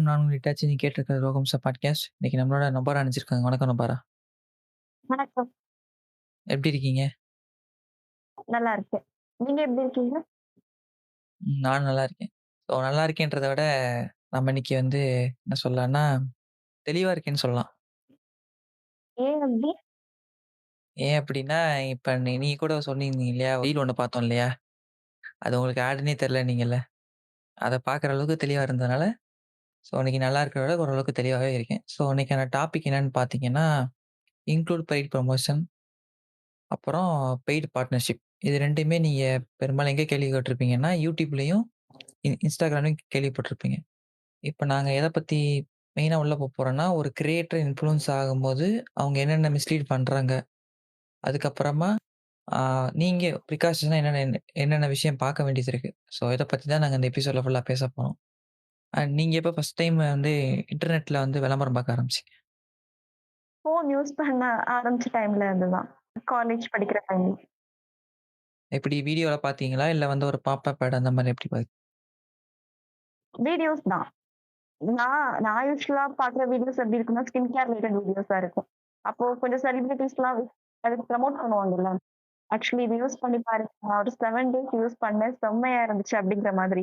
வணக்கம். நான் உங்கள் ஹிட்டாச்சி. நீங்க கேட்டிருக்கிறது ரோகம்சா பாட்காஸ்ட். இன்னைக்கு நம்மளோட நொபாரா இணைஞ்சிருக்காங்க. வணக்கம் நொபாரா. வணக்கம். எப்படி இருக்கீங்க? நல்லா இருக்கேன். நீங்க எப்படி இருக்கீங்க? நானும் நல்லா இருக்கேன். ஸோ நல்லா இருக்கேன்றத விட, நம்ம இன்னைக்கு வந்து என்ன சொல்லலாம்னா, தெளிவா இருக்கேன்னு சொல்லலாம். ஏன் அப்படி? ஏன் அப்படின்னா, இப்ப நீங்க கூட சொன்னீங்க இல்லையா? ரீல் ஒண்ணு பார்த்தோம் இல்லையா? அது உங்களுக்கு ஆடுன்னே தெரியலன்னீங்கல்ல. அத பார்க்குற அளவுக்கு தெளிவா இருந்ததுனால, ஸோ இன்னைக்கு நல்லா இருக்கிறத விட ஓரளவுக்கு தெளிவாவே இருக்கேன். ஸோ இன்னைக்கான டாபிக் என்னன்னு பார்த்தீங்கன்னா, இன்க்ளூட் பெய்ட் ப்ரமோஷன் அப்புறம் பெய்ட் பார்ட்னர்ஷிப். இது 2மே நீங்க பெரும்பாலும் எங்க கேள்விப்பட்டிருப்பீங்கன்னா, YouTubeலயும், Instagramலயும் கேள்விப்பட்டிருப்பீங்க. இப்ப நாங்க எத பத்தி மெயினா உள்ள போறோம்னா, ஒரு கிரியேட்டர் இன்ஃப்ளூயன்ஸ் ஆகும்போது, அவங்க என்னென்ன மிஸ்லீட் பண்றாங்க. அதுக்கப்புறமா ஆ நீங்க ப்ரிகாஷனா என்னென்ன விஷயம் பார்க்க வேண்டியது இருக்கு. ஸோ இத பத்தி தான் நாங்க இந்த எபிசோட்ல ஃபுல்லா பேசப் போறோம். நீங்க எப்ப ஃபர்ஸ்ட் டைம் வந்து இன்டர்நெட்ல வந்து விளம்பரம் பார்க்க ஆரம்பிச்சீங்க? ஃபோன் யூஸ் பண்ண ஆரம்பிச்ச டைம்ல இருந்து தான். காலேஜ் படிக்கிற டைம்ல. எப்படி வீடியோல பார்த்தீங்களா? இல்ல வந்து ஒரு பாப்பப் ஆட் அந்த மாரி எப்படி வீடியோஸ் தான். நான் நான் யூசுவலா பார்க்குற வீடியோஸ் எப்படி இருக்கும்னா, ஸ்கின் கேர் ரிலேட்டட் வீடியோஸா இருக்கும். அப்போ கொஞ்சம் செலிபிரிட்டீஸ்லாம் அதுக்கு ப்ரமோட் பண்ணுவாங்கல்ல. ஆக்சுவலி இது யூஸ் பண்ணி பாருங்க. நான் ஒரு 7 டேஸ் யூஸ் பண்ணேன். செம்மையா இருந்துச்சு அப்படிங்கிற மாதிரி.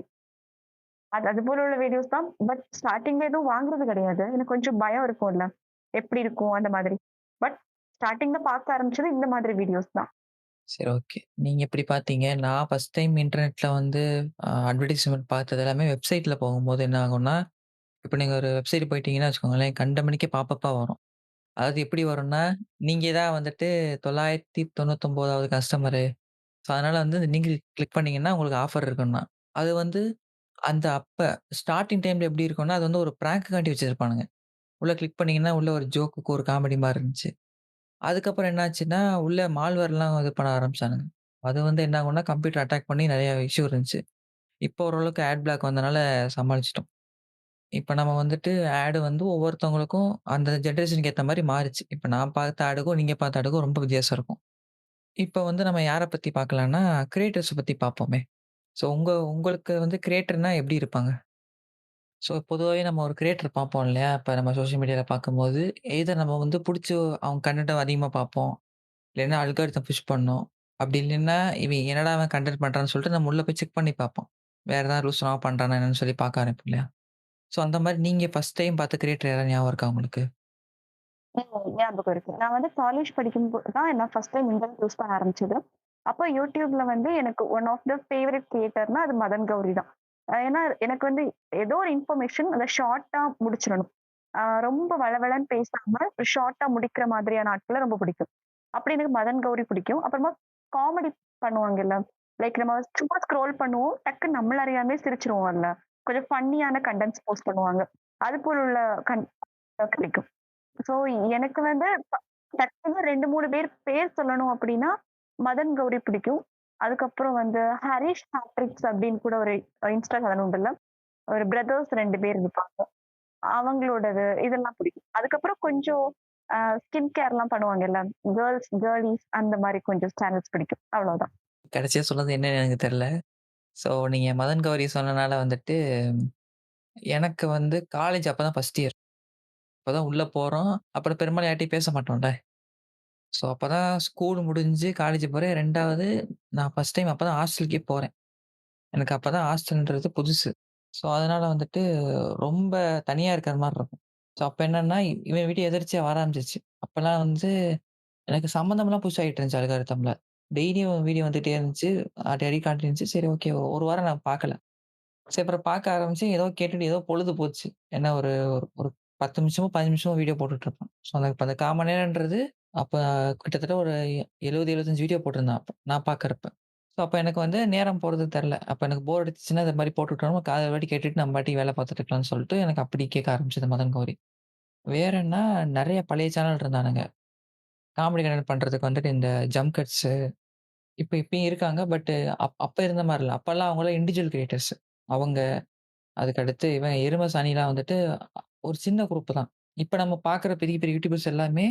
அது போல உள்ள வீடியோஸ் தான். பட் ஸ்டார்ட்டிங்ல எதுவும் வாங்குறது கிடையாது. எனக்கு கொஞ்சம் பயம் இருக்கும்ல. எப்படி இருக்கும் அந்த மாதிரி. பட் ஸ்டார்ட்டிங்ல பார்க்க ஆரம்பிச்சது இந்த மாதிரி வீடியோஸ் தான். சரி, ஓகே. நீங்க எப்படி பார்த்தீங்க? நான் ஃபர்ஸ்ட் டைம் இன்டர்நெட்ல வந்து அட்வர்டைஸ்மென்ட் பார்த்தது எல்லாமே வெப்சைட்ல போகும்போது என்ன ஆகும்னா, இப்ப நீங்க ஒரு வெப்சைட் போயிட்டீங்கன்னா வச்சுக்கோங்களேன், கண்டமேனிக்கு பாப்பப்பா வரும். அதாவது எப்படி வரும்னா, நீங்க தான் வந்துட்டு 999வது கஸ்டமரு. ஸோ அதனால வந்து நீங்க கிளிக் பண்ணீங்கன்னா, உங்களுக்கு ஆஃபர் இருக்குன்னா. அது வந்து அந்த அப்ப ஸ்டார்ட்டிங் டைம்ல எப்படி இருக்கும்னா, அது வந்து ஒரு பிராங்க்குக்காண்டி வச்சிருப்பானுங்க. உள்ள கிளிக் பண்ணீங்கன்னா, உள்ள ஒரு ஜோக்குக்கு ஒரு காமெடி மாரி இருந்துச்சு. அதுக்கப்புறம் என்னாச்சுன்னா, உள்ள மால்வேர்லாம் இது பண்ண ஆரம்பிச்சானுங்க. அது வந்து என்ன ஆகும்னா, கம்ப்யூட்டர் அட்டாக் பண்ணி நெறைய இஷ்யூ இருந்துச்சு. இப்போ ஓரளவுக்கு ஆட் பிளாக் வந்தனால சமாளிச்சுட்டோம். இப்ப நம்ம வந்துட்டு ஆட் வந்து ஒவ்வொருத்தவங்களுக்கும் அந்த ஜெனரேஷனுக்கு ஏத்த மாரி மாறுச்சு. இப்ப நான் பார்த்த ஆடுக்கும், நீங்க பார்த்த ஆடுக்கும் ரொம்ப வித்தியாசம் இருக்கும். இப்ப வந்து நம்ம யார பத்தி பார்க்கலாம்னா, கிரியேட்டர்ஸ பத்தி பார்ப்போமே. ஸோ உங்களுக்கு வந்து கிரியேட்டர்னா எப்படி இருப்பாங்க? ஸோ பொதுவாவே நம்ம ஒரு கிரியேட்டர் பார்ப்போம் இல்லையா? இப்ப நம்ம சோசியல் மீடியால பார்க்கும்போது, எய்தர் நம்ம வந்து புடிச்சு அவங்க கன்டென்ட்ட அதிகமா பார்ப்போம். இல்லைன்னா அல்காரிதம் புஷ் பண்ணும். அப்படி இல்லைன்னா, இவன் என்னடா அவன் கன்டென்ட் பண்றான்னு சொல்லிட்டு நம்ம உள்ள போய் செக் பண்ணி பார்ப்போம். வேற ஏதாவது லூசுத்தனமா பண்றானா என்னன்னு சொல்லி பார்க்க ஆரம்பிப்போம் இல்லையா? ஸோ அந்த மாரி நீங்க ஃபர்ஸ்ட் டைம் பார்த்த கிரியேட்டர் யாராவது ஞாபகம் இருக்கா உங்களுக்கு? ஞாபகம் இருக்கு. நான் வந்து காலேஜ் படிக்கும்போது தான் நான் ஃபர்ஸ்ட் டைம் இன்டர்நெட் யூஸ் பண்ண ஆரம்பிச்சது. அப்போ YouTubeல வந்து எனக்கு ஒன் ஆஃப் த ஃபேவரைட் கிரியேட்டர்னா அது மதன் கௌரி தான். ஏன்னா எனக்கு வந்து ஏதோ ஒரு இன்ஃபர்மேஷன் அத ஷார்ட்டா முடிச்சிரணும். ரொம்ப வளவளன்னு பேசாம ஷார்ட்டா முடிக்கிற மாதிரியான ஆட்கள ரொம்ப பிடிக்கும். அப்படி எனக்கு மதன் கௌரி பிடிக்கும். அப்புறமா காமெடி பண்ணுவாங்கல்ல. லைக் நம்ம சும்மா ஸ்க்ரோல் பண்ணுவோம். டக்குன்னு நம்மள அறியாமயே சிரிச்சுருவோம்ல. கொஞ்சம் ஃபன்னியான கன்டென்ட்ஸ் போஸ்ட் பண்ணுவாங்க. அது போல உள்ள பிடிக்கும். ஸோ எனக்கு வந்து டக்குனு 2, 3 பேர் சொல்லணும் அப்டின்னா, மதன் கௌரி பிடிக்கும். அதுக்கப்புறம் வந்து ஹரிஷ் ஹாட்ரிக்ஸ் அப்டின்னு கூட ஒரு இன்ஸ்டா சேனல் உண்டுல்ல. ஒரு பிரதர்ஸ் 2 பேர் இருப்பாங்க. அவங்களோடது இதெல்லாம் பிடிக்கும். அதுக்கப்புறம் கொஞ்சம் ஸ்கின் கேர்லாம் பண்ணுவாங்கல்ல. கேர்லீஸ் அந்த மாரி கொஞ்சம் சேனல்ஸ் பிடிக்கும். அவ்வளோதான். கடைசியா சொன்னது என்னன்னு எனக்கு தெரியல. ஸோ நீங்க மதன் கௌரி சொன்னனால வந்துட்டு, எனக்கு வந்து காலேஜ் அப்பதான் ஃபர்ஸ்ட் இயர். அப்பதான் உள்ள போறோம். அப்புறம் பெரும்பாலும் யார்ட்டயும் பேச மாட்டோம்ல. ஸோ அப்பதான் ஸ்கூல் முடிஞ்சு காலேஜ் போறேன். 2வது நான் ஃபர்ஸ்ட் டைம் அப்பதான் ஹாஸ்டலுக்கே போறேன். எனக்கு அப்பதான் ஹாஸ்டல்ன்றது புதுசு. ஸோ அதனால வந்துட்டு ரொம்ப தனியா இருக்கிற மாரி இருக்கும். ஸோ அப்ப என்னன்னா, இவன் வீட்டு எதிர்ச்சியா வர ஆரம்பிச்சுருச்சு. அப்பலாம் வந்து எனக்கு சம்மந்தம்லாம் புஷ் ஆயிட்டு இருந்துச்சு அல்காரிதம்ல. டெய்லியும் வீடியோ வந்துட்டே இருந்துச்சு. அடிக்கடி காட்டிருந்துச்சு. சரி, ஓகே. ஒரு வாரம் நான் பார்க்கல. சரி, அப்புறம் பார்க்க ஆரம்பிச்சேன். ஏதோ கேட்டுட்டு ஏதோ பொழுது போச்சு. என்ன ஒரு ஒரு 10 நிமிஷமோ, 15 நிமிஷமோ வீடியோ போட்டுட்டு இருப்பான். ஸோ அந்த 1/4 மணி நேரம்ன்றது அப்ப கிட்டத்தட்ட ஒரு 70, 75 வீடியோ போட்டிருந்தான் அப்ப. நான் பார்க்கறப்ப. ஸோ அப்ப எனக்கு வந்து நேரம் போறது தெரியல. அப்ப எனக்கு போர் அடிச்சுச்சுன்னா, இந்த மாரி போட்டுவிட்டோம்னா காத வாட்டி கேட்டுட்டு நம்ம பாட்டுக்கு வேலை பார்த்துட்டு இருக்கலாம்னு சொல்லிட்டு எனக்கு அப்படி கேட்க ஆரம்பிச்சது மதன் கௌரி. வேற என்ன நெறைய பழைய சேனல் இருந்தானுங்க. காமெடி கண்டென்ட் பண்றதுக்கு வந்துட்டு இந்த ஜம்ப் கட்ஸ் இப்பயும் இருக்காங்க. பட் அப்ப இருந்த மாரி இல்ல. அப்பல்லாம் அவங்கலாம் இண்டிவிஜுவல் கிரியேட்டர்ஸ். அவங்க அதுக்கடுத்து இவன் எரும சாணிலாம் வந்துட்டு ஒரு சின்ன குரூப் தான். இப்ப நம்ம பார்க்குற பெரிய, பெரிய யூடியூபர்ஸ் எல்லாமே,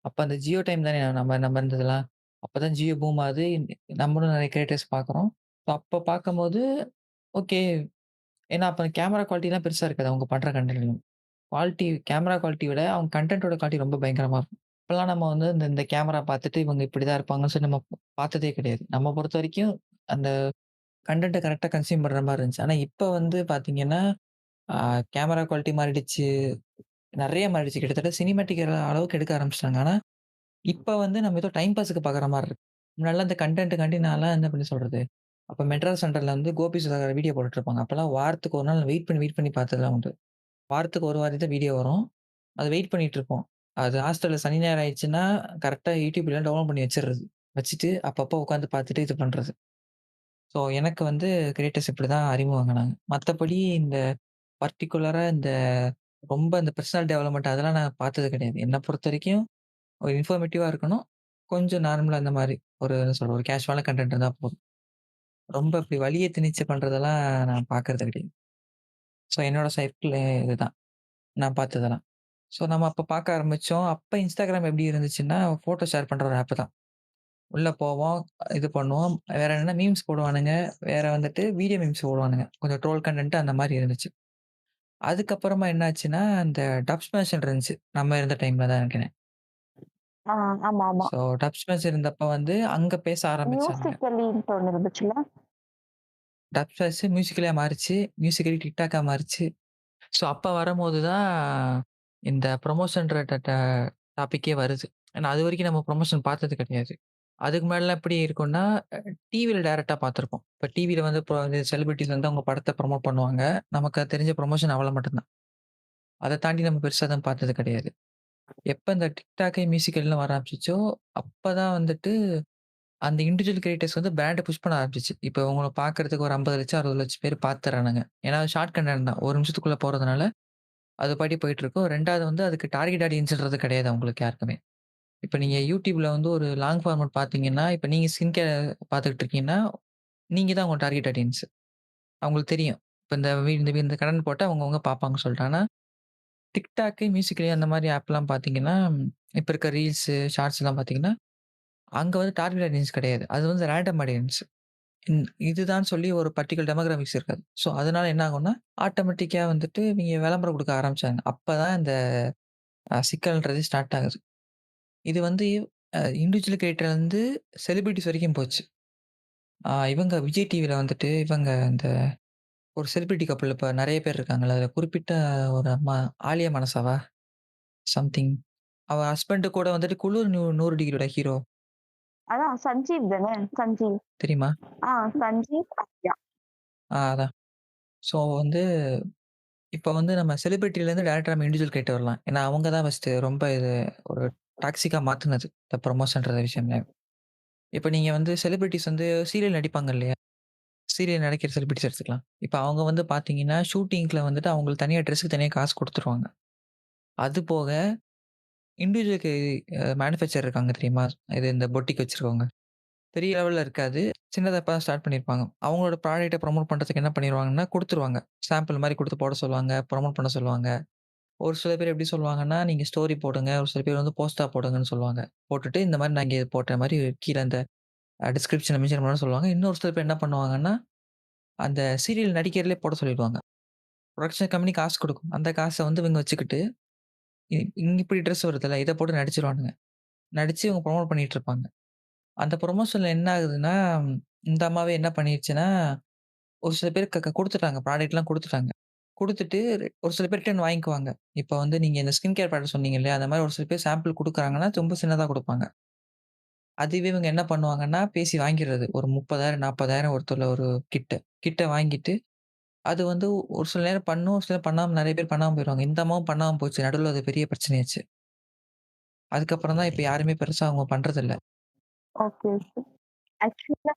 அப்ப அந்த ஜியோ டைம் தானே நம்ம நம்ம இருந்ததெல்லாம். அப்பதான் ஜியோ பூம் ஆகுது. நம்மளும் நெறைய கிரியேட்டர்ஸ் பார்க்குறோம். அப்ப பார்க்கும்போது, ஓகே. ஏன்னா, அப்ப கேமரா குவாலிட்டிலாம் பெருசா இருக்காது. அவங்க பண்ற கன்டென்ட்ல. கேமரா குவாலிட்டி விட அவங்க கன்டென்ட்டோட குவாலிட்டி ரொம்ப பயங்கரமா இருக்கும். இப்பலாம் நம்ம வந்து இந்த இந்த கேமரா பார்த்துட்டு இவங்க இப்படிதான் இருப்பாங்கன்னு சொல்லி நம்ம பார்த்ததே கிடையாது. நம்ம பொறுத்தவரைக்கும் அந்த கன்டென்ட்ட கரெக்ட்டா கன்சியூம் பண்ற மாரி இருந்துச்சு. ஆனா இப்ப வந்து பார்த்தீங்கன்னா, ஆ கேமரா குவாலிட்டி மாறிடுச்சு. நெறைய மாறிடுச்சு. கிட்டத்தட்ட சினிமேட்டிக் அளவுக்கு எடுக்க ஆரம்பிச்சுட்டாங்க. ஆனா, இப்ப வந்து நம்ம ஏதோ டைம் பாஸுக்கு பார்க்குற மாரி இருக்கு. முன்னாடிலாம் இந்த கன்டென்ட்காண்டி நான்லாம் என்ன பண்ணி சொல்றது? அப்ப மெட்ராஸ் சென்டர்ல வந்து கோபி சுதாகர் வீடியோ போட்டுட்டு இருப்பாங்க. அப்பலாம் வாரத்துக்கு ஒரு நாள் வெயிட் பண்ணி பார்த்ததெல்லாம் உண்டு. வாரத்துக்கு ஒரு வாட்டி தான் வீடியோ வரும். அத வெயிட் பண்ணிட்டு இருப்போம். அது ஹாஸ்டல்ல சனி, ஞாயிறு ஆயிடுச்சுன்னா, கரெக்ட்டா YouTubeல டவுன்லோட் பண்ணி வச்சுறது. வச்சுட்டு அப்பப்போ உட்காந்து பார்த்துட்டு இது பண்றது. ஸோ எனக்கு வந்து கிரியேட்டர்ஸ் இப்படிதான் அறிமுகம் ஆனாங்க. மத்தபடி இந்த பர்ட்டிகுலரா இந்த ரொம்ப இந்த பெர்சனல் டெவலப்மென்ட் அதெல்லாம் நான் பார்த்தது கிடையாது. என்ன பொறுத்தவரைக்கும் ஒரு இன்ஃபர்மேட்டிவா இருக்கணும். கொஞ்சம் நார்மலா இந்த மாரி ஒரு என்ன சொல்றது, ஒரு கேஷுவலான கன்டென்ட் இருந்தா போதும். ரொம்ப இப்படி வலிய திணிச்சு பண்றதெல்லாம் நான் பார்க்கறது கிடையாது. ஸோ என்னோட சைக்கிள் இதுதான். நான் பார்த்ததெல்லாம். ஸோ நம்ம அப்ப பார்க்க ஆரம்பிச்சோம். அப்ப Instagram எப்படி இருந்துச்சுன்னா, ஃபோட்டோ ஷேர் பண்ற ஒரு ஆப் தான். உள்ள போவோம், இது பண்ணுவோம். வேற என்னன்னா மீம்ஸ் போடுவானுங்க. வேற வந்துட்டு வீடியோ மீம்ஸ் போடுவானுங்க. கொஞ்சம் ட்ரோல் கன்டென்ட் அந்த மாரி இருந்துச்சு. அதுக்கப்புறமா என்ன ஆச்சுன்னா, அந்த டப் ஸ்மாஷ்ன்னு இருந்துச்சு. நம்ம இருந்த டைம்ல தான் நெனைக்கிறேன். ஆ ஆமா, ஆமா. ஸோ டப் ஸ்மாஷ் இருந்தப்ப வந்து அங்க பேச ஆரம்பிச்சானுங்க. மியூசிக்கலின்ட்டு ஒண்ணு இருந்துச்சுல்ல? டப் ஸ்மாஷ் மியூசிக்கலியா மாறுச்சு. மியூசிக்கலி டிக்டாக்கா மாறுச்சு. ஸோ அப்ப வரம்போது தான் இந்த ப்ரமோஷன்ற டாபிக்கே வருது. ஏன்னா அதுவரைக்கும் நம்ம ப்ரமோஷன் பார்த்தது கிடையாது. அதுக்கு முன்னாடிலாம் எப்படி இருக்கும்னா, டிவில டைரக்ட்டா பார்த்துருப்போம். இப்ப டிவில வந்து இப்போ வந்து செலிபிரிட்டீஸ் வந்து அவங்க படத்த ப்ரமோட் பண்ணுவாங்க. நமக்கு அது தெரிஞ்ச ப்ரமோஷன் அவ்வளோ மட்டும் தான். அத தாண்டி நம்ம பெருசா எதுவும் பார்த்தது கிடையாது. எப்ப இந்த டிக்டாக், மியூசிக்கல்னு வர ஆரம்பிச்சுச்சோ, அப்பதான் வந்துட்டு அந்த இண்டிவிஜுவல் கிரியேட்டர்ஸ் வந்து பிராண்ட புஷ் பண்ண ஆரம்பிச்சுச்சு. இப்ப உங்கள பார்க்கறதுக்கு ஒரு 50,00,000 60,00,000 பேர் பார்த்துறானுங்க. ஏன்னா ஷார்ட் கன்டென்ட் தான். 1 நிமிஷத்துக்குள்ள போறதுனால, அது பாட்டுக்கு போயிட்டுருக்கும். 2வது வந்து அதுக்கு டார்கெட் ஆடியன்ஸ்ன்றது கிடையாது அவங்களுக்கு யாருக்குமே. இப்ப நீங்க YouTubeல வந்து ஒரு லாங் ஃபார்மட் பார்த்தீங்கன்னா, இப்ப நீங்க ஸ்கின் கேர் பார்த்துக்கிட்டு இருக்கீங்கன்னா, நீங்க தான் உங்க டார்கெட் ஆடியன்ஸ். அவங்களுக்கு தெரியும். இப்ப இந்த கன்டென்ட் போட்டா அவங்கவங்க பார்ப்பாங்கன்னு சொல்லிட்டு. ஆனா TikTok, மியூசிக்கலி அந்த மாரி ஆப்லாம் பார்த்தீங்கன்னா, இப்ப இருக்க ரீல்ஸு, ஷார்ட்ஸ்லாம் பார்த்தீங்கன்னா, அங்க வந்து டார்கெட் ஆடியன்ஸ் கிடையாது. அது வந்து ரேண்டம் ஆடியன்ஸ். இதுதான் சொல்லி ஒரு பர்ட்டிகுலர் டெமோகிராபிக்ஸ் இருக்காது. ஸோ, அதனால என்ன ஆகும்னா, ஆட்டோமேட்டிக்கா வந்துட்டு இவைங்க விளம்பரம் குடுக்க ஆரம்பிச்சாங்க. அப்பதான் இந்த சிக்கல்ன்றது ஸ்டார்ட் ஆகுது. இது வந்து இண்டிவிஜுவல் கிரியேட்டர்லருந்து செலிபிரிட்டீஸ் வரைக்கும் போச்சு. இவங்க விஜய் டிவில வந்துட்டு இவங்க இந்த ஒரு செலிபிரிட்டி கப்புள் இப்ப நெறைய பேர் இருக்காங்கல்ல. அதுல குறிப்பிட்ட ஒரு அம்மா ஆலியா மனசாவா? சம்திங். அவ ஹஸ்பண்ட் கூட வந்துட்டு குளூர் 100 டிகிரியோட ஹீரோ அதான் சஞ்சீவ் தானே? சஞ்சீவ். தெரியுமா? சஞ்சீவ், ஆர்யா. அதான். ஸோ வந்து இப்ப வந்து நம்ம செலிபிரிட்டிலேருந்து டைரக்ட்டா நம்ம இண்டிவிஜுவல் கிரியேட்டர் வரலாம். ஏன்னா அவங்க தான் ஃபர்ஸ்ட்டு ரொம்ப இது ஒரு டாக்ஸிக்கா மாத்துனது. இந்த ப்ரமோஷன்ற விஷயமே. இப்ப நீங்க வந்து செலிபிரிட்டீஸ் வந்து சீரியல் நடிப்பாங்க இல்லையா? சீரியல் நடிக்கிற செலிபிரிட்டீஸ் எடுத்துக்கலாம். இப்ப அவங்க வந்து பார்த்தீங்கன்னா, ஷூட்டிங்ல வந்துட்டு அவங்களுக்கு தனியா ட்ரெஸ்ஸுக்கு தனியா காசு குடுத்துருவாங்க. அது போக இண்டிவிஜுவலுக்கு மேனுஃபேக்சரர் இருக்காங்க தெரியுமா? இது இந்த பொட்டிக் வச்சிருக்கவங்க. பெரிய லெவல்ல இருக்காது. சின்னதா இப்ப தான் ஸ்டார்ட் பண்ணியிருப்பாங்க. அவங்களோட ப்ராடக்ட்ட ப்ரமோட் பண்றதுக்கு என்ன பண்ணிருவாங்கன்னா, குடுத்துருவாங்க. சாம்பிள் மாரி குடுத்து போட சொல்லுவாங்க. ப்ரமோட் பண்ண சொல்லுவாங்க. ஒரு சில பேர் எப்படி சொல்லுவாங்கன்னா, நீங்க ஸ்டோரி போடுங்க. ஒரு சில பேர் வந்து போஸ்ட்டா போடுங்கன்னு சொல்லுவாங்க. போட்டுட்டு இந்த மாரி நான் இங்க போட்ட மாரி கீழ அந்த டிஸ்கிரிப்ஷன்ல மென்ஷன் பண்ண சொல்லுவாங்க. இன்னொரு சில பேர் என்ன பண்ணுவாங்கன்னா, அந்த சீரியல் நடிக்கிறதிலேயே போட சொல்லிடுவாங்க. புரொடக்ஷன் கம்பெனி காசு குடுக்கும். அந்த காச வந்து இவங்க வச்சுக்கிட்டு, இங்க இப்படி ட்ரெஸ் வருதுல்ல, இத போட்டு நடிச்சுருவானுங்க. நடிச்சு இவங்க ப்ரமோட் பண்ணிட்டு இருப்பாங்க. அந்த ப்ரமோஷன்ல என்ன ஆகுதுன்னா, இந்த அம்மாவே என்ன பண்ணிருச்சுன்னா, ஒரு சில பேர் குடுத்துட்டாங்க. ப்ராடக்ட்லாம் குடுத்துட்டாங்க. குடுத்துட்டு ஒரு சில பேர் ரிட்டர்ன் வாங்கிக்குவாங்க. இப்ப வந்து நீங்க இந்த ஸ்கின் கேர் ப்ராடக்ட் சொன்னீங்க இல்லையா? அந்த மாரி ஒரு சில பேர் சாம்பிள் குடுக்குறாங்கன்னா, ரொம்ப சின்னதா குடுப்பாங்க. அதுவே இவங்க என்ன பண்ணுவாங்கன்னா, பேசி வாங்கிறது. ஒரு 30,000 40,000 ஒருத்தர்ல ஒரு கிட்ட. கிட்ட வாங்கிட்டு, அது வந்து ஒரு சில நேரம் பண்ணும், ஒரு சிலர் பண்ணாம நெறைய பேர் பண்ணாம போயிருவாங்க. இந்த அம்மாவும் பண்ணாம போச்சு. நடுவுல அது பெரிய பிரச்சனையாச்சு. அதுக்கப்புறம் தான் இப்ப யாருமே பெருசா அவங்க பண்றதில்ல. Okay, okay. ஆக்சுவலா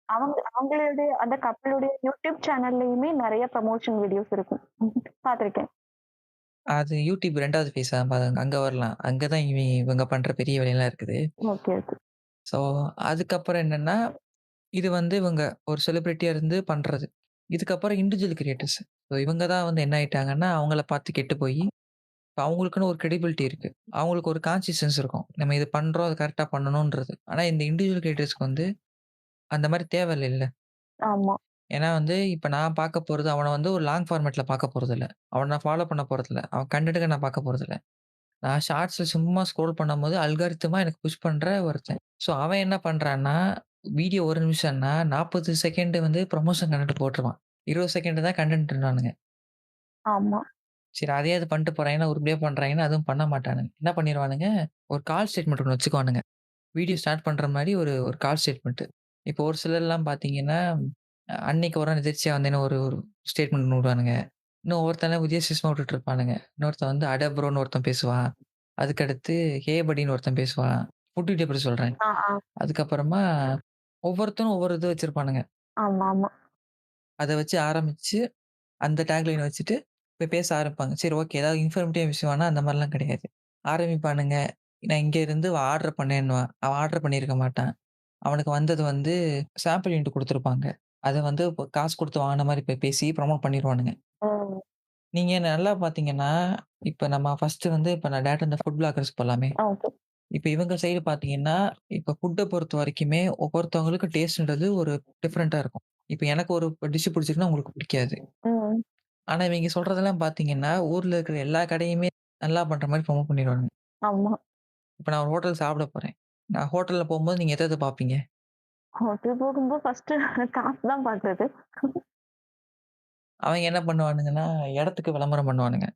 அவங்களுடைய அந்த கப்பலுடைய யூடியூப் சேனல்லயுமே நெறைய ப்ரமோஷன் வீடியோஸ் இருக்கும். பார்த்துருக்கேன். அது YouTube 2வது ஃபேஸ் பாருங்க. அங்க வரலாம். அங்க தான் இவங்க பண்ற பெரிய வேலைலாம் இருக்குது. Okay, okay. ஸோ, அதுக்கப்புறம் என்னன்னா, இது வந்து இவங்க ஒரு செலிபிரிட்டியா இருந்து பண்றது. இதுக்கப்புறம் இண்டிவிஜுவல் கிரியேட்டர்ஸ். ஸோ இவங்க தான் வந்து என்ன ஆயிட்டாங்கன்னா, அவங்கள பார்த்து கெட்டு போயி, இப்ப அவங்களுக்குன்னு ஒரு கிரெடிபிலிட்டி இருக்கு. அவங்களுக்கு ஒரு கான்சிஸ்டன்ஸ் இருக்கும். நம்ம இது பண்றோம், அது கரெக்ட்டா பண்ணணும்ன்றது. ஆனா இந்த இண்டிவிஜுவல் கிரியேட்டர்ஸ்க்கு வந்து அந்த மாரி தேவை இல்லைல்ல. ஆமா. ஏன்னா வந்து இப்ப நான் பார்க்க போறது அவன வந்து ஒரு லாங் ஃபார்மேட்ல பார்க்க போறதில்ல. அவன நான் ஃபாலோ பண்ண போறதில்ல. அவன் கன்டென்ட்‌க நான் பார்க்க போறதில்ல. நான் ஷார்ட்ஸ்ல சும்மா ஸ்க்ரோல் பண்ணும்போது அல்காரிதமா எனக்கு புஷ் பண்ற ஒருத்தன். ஸோ அவன் என்ன பண்றான்னா, வீடியோ 1 நிமிஷம்னா 40 செகண்ட் வந்து ப்ரமோஷன் கன்டென்ட் போட்டுருவான். 20 செகண்ட் தான் கன்டென்ட்ன்றானுங்க. ஆமா. சரி அதையாவது பண்ணிட்டு போறாங்கன்னா, உருப்படியா பண்றாங்கன்னா, அதுவும் பண்ண மாட்டானுங்க. என்ன பண்ணிருவானுங்க, ஒரு கால் ஸ்டேட்மெண்ட் ஒண்ணு வச்சுக்குவானுங்க. வீடியோ ஸ்டார்ட் பண்ற மாரி ஒரு ஒரு கால் ஸ்டேட்மெண்ட். இப்போ ஒரு சிலர்லாம் பார்த்தீங்கன்னா, அன்னைக்கு ஒரு நாள் எதிர்ச்சியா வந்தேன்னு ஒரு ஒரு ஸ்டேட்மெண்ட் ஒண்ணு விடுவானுங்க. இன்னும் ஒவ்வொருத்தன் வித்தியாசமா விட்டுட்டு இருப்பானுங்க. இன்னொருத்தன் வந்து அட ப்ரோன்னு ஒருத்தன் பேசுவான். அதுக்கடுத்து ஹே பட்டின்னு ஒருத்தன் பேசுவான். ஃபுட் வீடியோ பத்தி சொல்றேன். ஆ, ஆ. அதுக்கப்புறமா ஒவ்வொருத்தனும் ஒவ்வொரு இது வச்சிருப்பானுங்க. ஆமாமா. அத வச்சு ஆரம்பிச்சு, அந்த டேக்லைன வச்சுட்டு போய் பேச ஆரம்பிப்பாங்க. சரி ஓகே. ஏதாவது இன்ஃபர்மேட்டிவ் விஷயம்னா அந்த மாரிலாம் கிடையாது. ஆரம்பிப்பானுங்க. நான் இங்க இருந்து ஆர்டர் பண்ணேன்னுவான். அவன் ஆர்டர் பண்ணியிருக்க மாட்டான். அவனுக்கு வந்தது வந்து சாம்பிள் யூனிட் குடுத்துருப்பாங்க. அத வந்து காசு குடுத்து வாங்குன மாரி பேசி ப்ரமோட் பண்ணிருவானுங்க. ம். நீங்க நல்லா பார்த்தீங்கன்னா, இப்ப நம்ம ஃபர்ஸ்ட்டு வந்து இப்ப நான் டைரக்ட்டா இந்த ஃபுட் வ்ளாகர்ஸ் போலாமே. ஓகே. இப்ப இவங்க சைடு பார்த்தீங்கன்னா, இப்ப ஃபுட்ட பொறுத்தவரைக்குமே ஒவ்வொருத்தவங்களுக்கு டேஸ்ட்ன்றது ஒரு டிஃபரெண்ட்டா இருக்கும். இப்ப எனக்கு ஒரு டிஷ் பிடிச்சிருக்குன்னா உங்களுக்கு பிடிக்காது. ம். ஆனா இவங்க சொல்றதெல்லாம் பார்த்தீங்கன்னா, ஊர்ல இருக்கிற எல்லா கடையுமே நல்லா பண்ற மாரி ப்ரமோட் பண்ணிருவானுங்க. ஆமா. இப்ப நான் ஒரு ஹோட்டல் சாப்பிட போறேன். நான் ஹோட்டல்ல போம்போது நீங்க எத எத பார்ப்பீங்க? ஹோட்டல் போகும்போது ஃபர்ஸ்ட்டு காசு தான் பாக்குறது. அவங்க என்ன பண்ணுவானுங்கன்னா, இடத்துக்கு விளம்பரம் பண்ணுவானுங்க.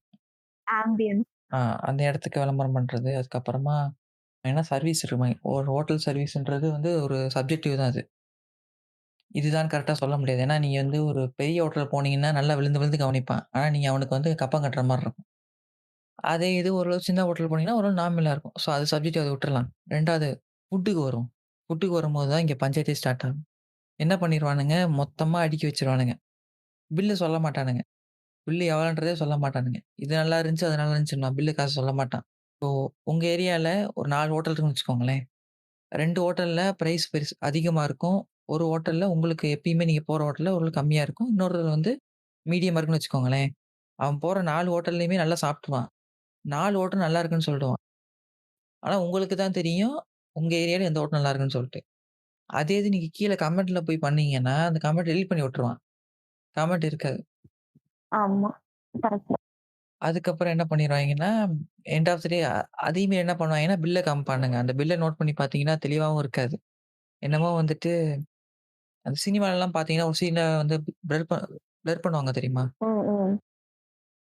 ஆம்பியன்ஸ். ஆ அந்த இடத்துக்கு விளம்பரம் பண்றது. அதுக்கப்புறமா ஏன்னா சர்வீஸ் இருக்குமா. ஒரு ஹோட்டல் சர்வீஸ்ன்றது வந்து ஒரு சப்ஜெக்டிவ் தான் அது. இதுதான் கரெக்ட்டா சொல்ல முடியாது. ஏன்னா நீங்க வந்து ஒரு பெரிய ஹோட்டல் போனீங்கன்னா, நல்லா விழுந்து விழுந்து கவனிப்பான். ஆனா நீங்க அவனுக்கு வந்து கப்பம் கட்டுற மாரி இருக்கும். அதே இது ஓரளவு சின்ன ஹோட்டல் போனீங்கன்னா, ஓரளவு நார்மலா இருக்கும். ஸோ அது சப்ஜெக்டிவ் அத விட்டுறலாம். 2வது ஃபுட்டுக்கு வருவோம். ஃபுட்டுக்கு வரும்போது தான் இங்க பஞ்சாயத்தே ஸ்டார்ட் ஆகும். என்ன பண்ணிருவானுங்க, மொத்தமா அடுக்கி வச்சுருவானுங்க. பில்ல சொல்ல மாட்டானுங்க. பில்லு எவ்வளோன்றதே சொல்ல மாட்டானுங்க. இது நல்லா இருந்துச்சு, அது நல்லா இருந்துச்சுன்னுவான். பில்லு காசு சொல்ல மாட்டான். இப்போ உங்க ஏரியால ஒரு 4 ஹோட்டல் இருக்குன்னு வச்சுக்கோங்களேன். 2 ஹோட்டல்ல பிரைஸ் பெருசு அதிகமா இருக்கும். ஒரு ஹோட்டல்ல உங்களுக்கு எப்பயுமே நீங்க போற ஹோட்டல்ல ஓரளவு கம்மியா இருக்கும். இன்னொரு வந்து மீடியமா இருக்குன்னு வச்சுக்கோங்களேன். அவன் போற 4 ஹோட்டல்லயுமே நல்லா சாப்பிட்டுருவான். 4 ஹோட்டல் நல்லா இருக்குன்னு சொல்லிடுவான். ஆனா உங்களுக்கு தான் தெரியும், உங்க ஏரியால எந்த ஹோட்டல் நல்லா இருக்குன்னு சொல்ட்டு. அதே இது நீங்க கீழ கமெண்ட்ல போய் பண்ணீங்கன்னா, அந்த கமெண்ட் டெலீட் பண்ணி விட்டுருவான். கமெண்ட் இருக்காது. ஆமா. கரெக்ட். அதுக்கப்புறம் என்ன பண்ணிருவாய்ங்கன்னா, எண்ட் ஆஃப் த டே அதையுமே என்ன பண்ணுவாய்ங்கன்னா, பில்ல காமிப்பானுங்க. அந்த பில்ல நோட் பண்ணி பார்த்தீங்கன்னா, தெளிவாவும் இருக்காது. என்னமோ வந்துட்டு அந்த சினிமாலலாம் பார்த்தீங்கன்னா, ஒரு சீன வந்து பிளர் பண்ணுவாங்க தெரியுமா? ம், ம்.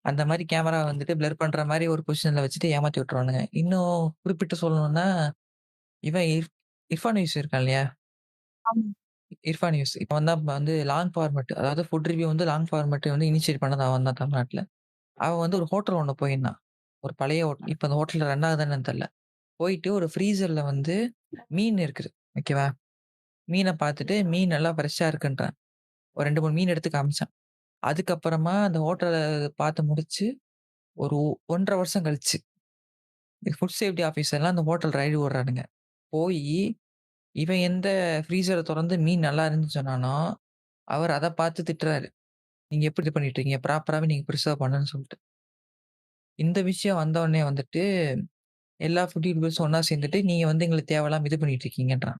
அந்த மாரி கேமரா வந்துட்டு பிளர் பண்ற மாரி ஒரு பொசிஷன்ல வச்சுட்டு ஏமாத்தி விட்டுருவானுங்க. இன்னும் குறிப்பிட்டு சொல்லணும்னா, இவன் இர்ஃபான் யூஸ் இருக்கான் இல்லையா? ஆமா. இர்ஃபான் யூஸ். இப்ப வந்து லாங் ஃபார்மேட் அதாவது ஃபுட் ரிவ்யூ வந்து லாங் ஃபார்மேட் வந்து இனிஷியேட் பண்ணது அவன் தான் தமிழ்நாட்ல. அவன் வந்து ஒரு ஹோட்டல் ஒண்ணு போயிருந்தான். ஒரு பழைய ஹோட்டல். இப்ப அந்த ஹோட்டல்ல ரன் ஆகுதா என்னன்னு தெரியல. போயிட்டு ஒரு ஃப்ரீசர்ல வந்து மீன் இருக்குது. ஓகேவா? மீன பார்த்துட்டு மீன் நல்லா ஃப்ரெஷ்ஷா இருக்குன்றான். ஒரு 2, 3 மீன் எடுத்து காமிச்சான். அதுக்கப்புறமா அந்த ஹோட்டல பார்த்து முடிச்சு, ஒரு 1 1/2 வருஷம் கழிச்சு, ஃபுட் சேஃப்டி ஆஃபீசர்லாம் அந்த ஹோட்டல் ரைடு விடுறானுங்க. போயி, இவன் எந்த ஃப்ரீசர தொறந்து மீன் நல்லா இருந்துச்சுன்னு சொன்னானோ, அவர் அத பார்த்து திட்டுறாரு. "நீங்க எப்படி இது பண்ணிட்டு இருக்கீங்க? ப்ராப்பராவே நீங்க பிரிசர்வ் பண்ணுன்னு" சொல்லிட்டு. இந்த விஷயம் வந்தவுடனே வந்துட்டு, எல்லா ஃபுட் யூடியூபர்ஸும் ஒண்ணா சேர்ந்துட்டு, "நீங்க வந்து எங்கள தேவையில்லாம இது பண்ணிட்டு இருக்கீங்கன்றான்."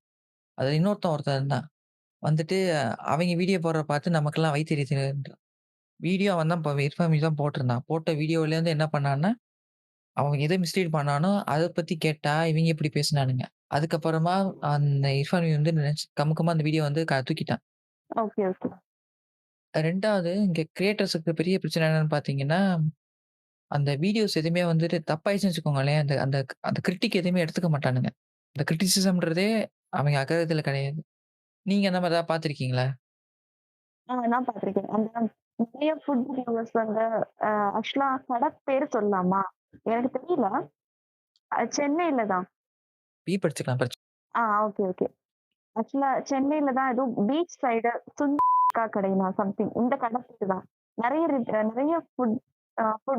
அதுல ஒருத்தன் இருந்தான். வந்துட்டு அவைங்க வீடியோ போடுறத பார்த்து நமக்கெல்லாம் வயித்து எரிச்சல்ன்றான். வீடியோ அவன் தான் இன்ஃபார்ம் தான் போட்டிருந்தான். போட்ட வீடியோலேருந்து என்ன பண்ணான்னா, அவன் எத மிஸ்லீட் பண்ணானோ, அத பத்தி கேட்டா, இவைங்க இப்படி பேசினானுங்க. அதுக்கப்புறமா அந்த இர்ஃபான் வந்து கமுக்கமா அந்த வீடியோ வந்து தூக்கிட்டான். Okay, okay. 2வது இங்க கிரியேட்டர்ஸ்க்கு பெரிய பிரச்சனை என்னன்னு பார்த்தீங்கன்னா, அந்த வீடியோஸ் எதுவுமே வந்துட்டு தப்பாயிருச்சுன்னு வச்சுக்கோங்களேன், அந்த அந்த அந்த கிரிட்டிக் எதுவுமே எடுத்துக்க மாட்டானுங்க. இந்த கிரிட்டிசிசம்ன்றதே அவங்க அக்கறையில கிடையாது. நீங்க அந்த மாரி ஏதாவது பார்த்துருக்கீங்களா? நான் பார்த்துருக்கேன். அந்த நெறைய ஃபுட் ரிவ்யூவர்ஸ் வந்து ஆக்சுவலா கடை பேரு சொல்லலாமா? எனக்கு தெரியல. சென்னையில தான். பீப் அடிச்சுக்கலாம் பிரச்சனை ஓகே, ஓகே. ஆக்சுவலா சென்னையில தான் ஏதோ பீச் சைடு சுந்தா கடைனா சம்திங் இந்த கடை பேரு தான். நெறைய ஃபுட்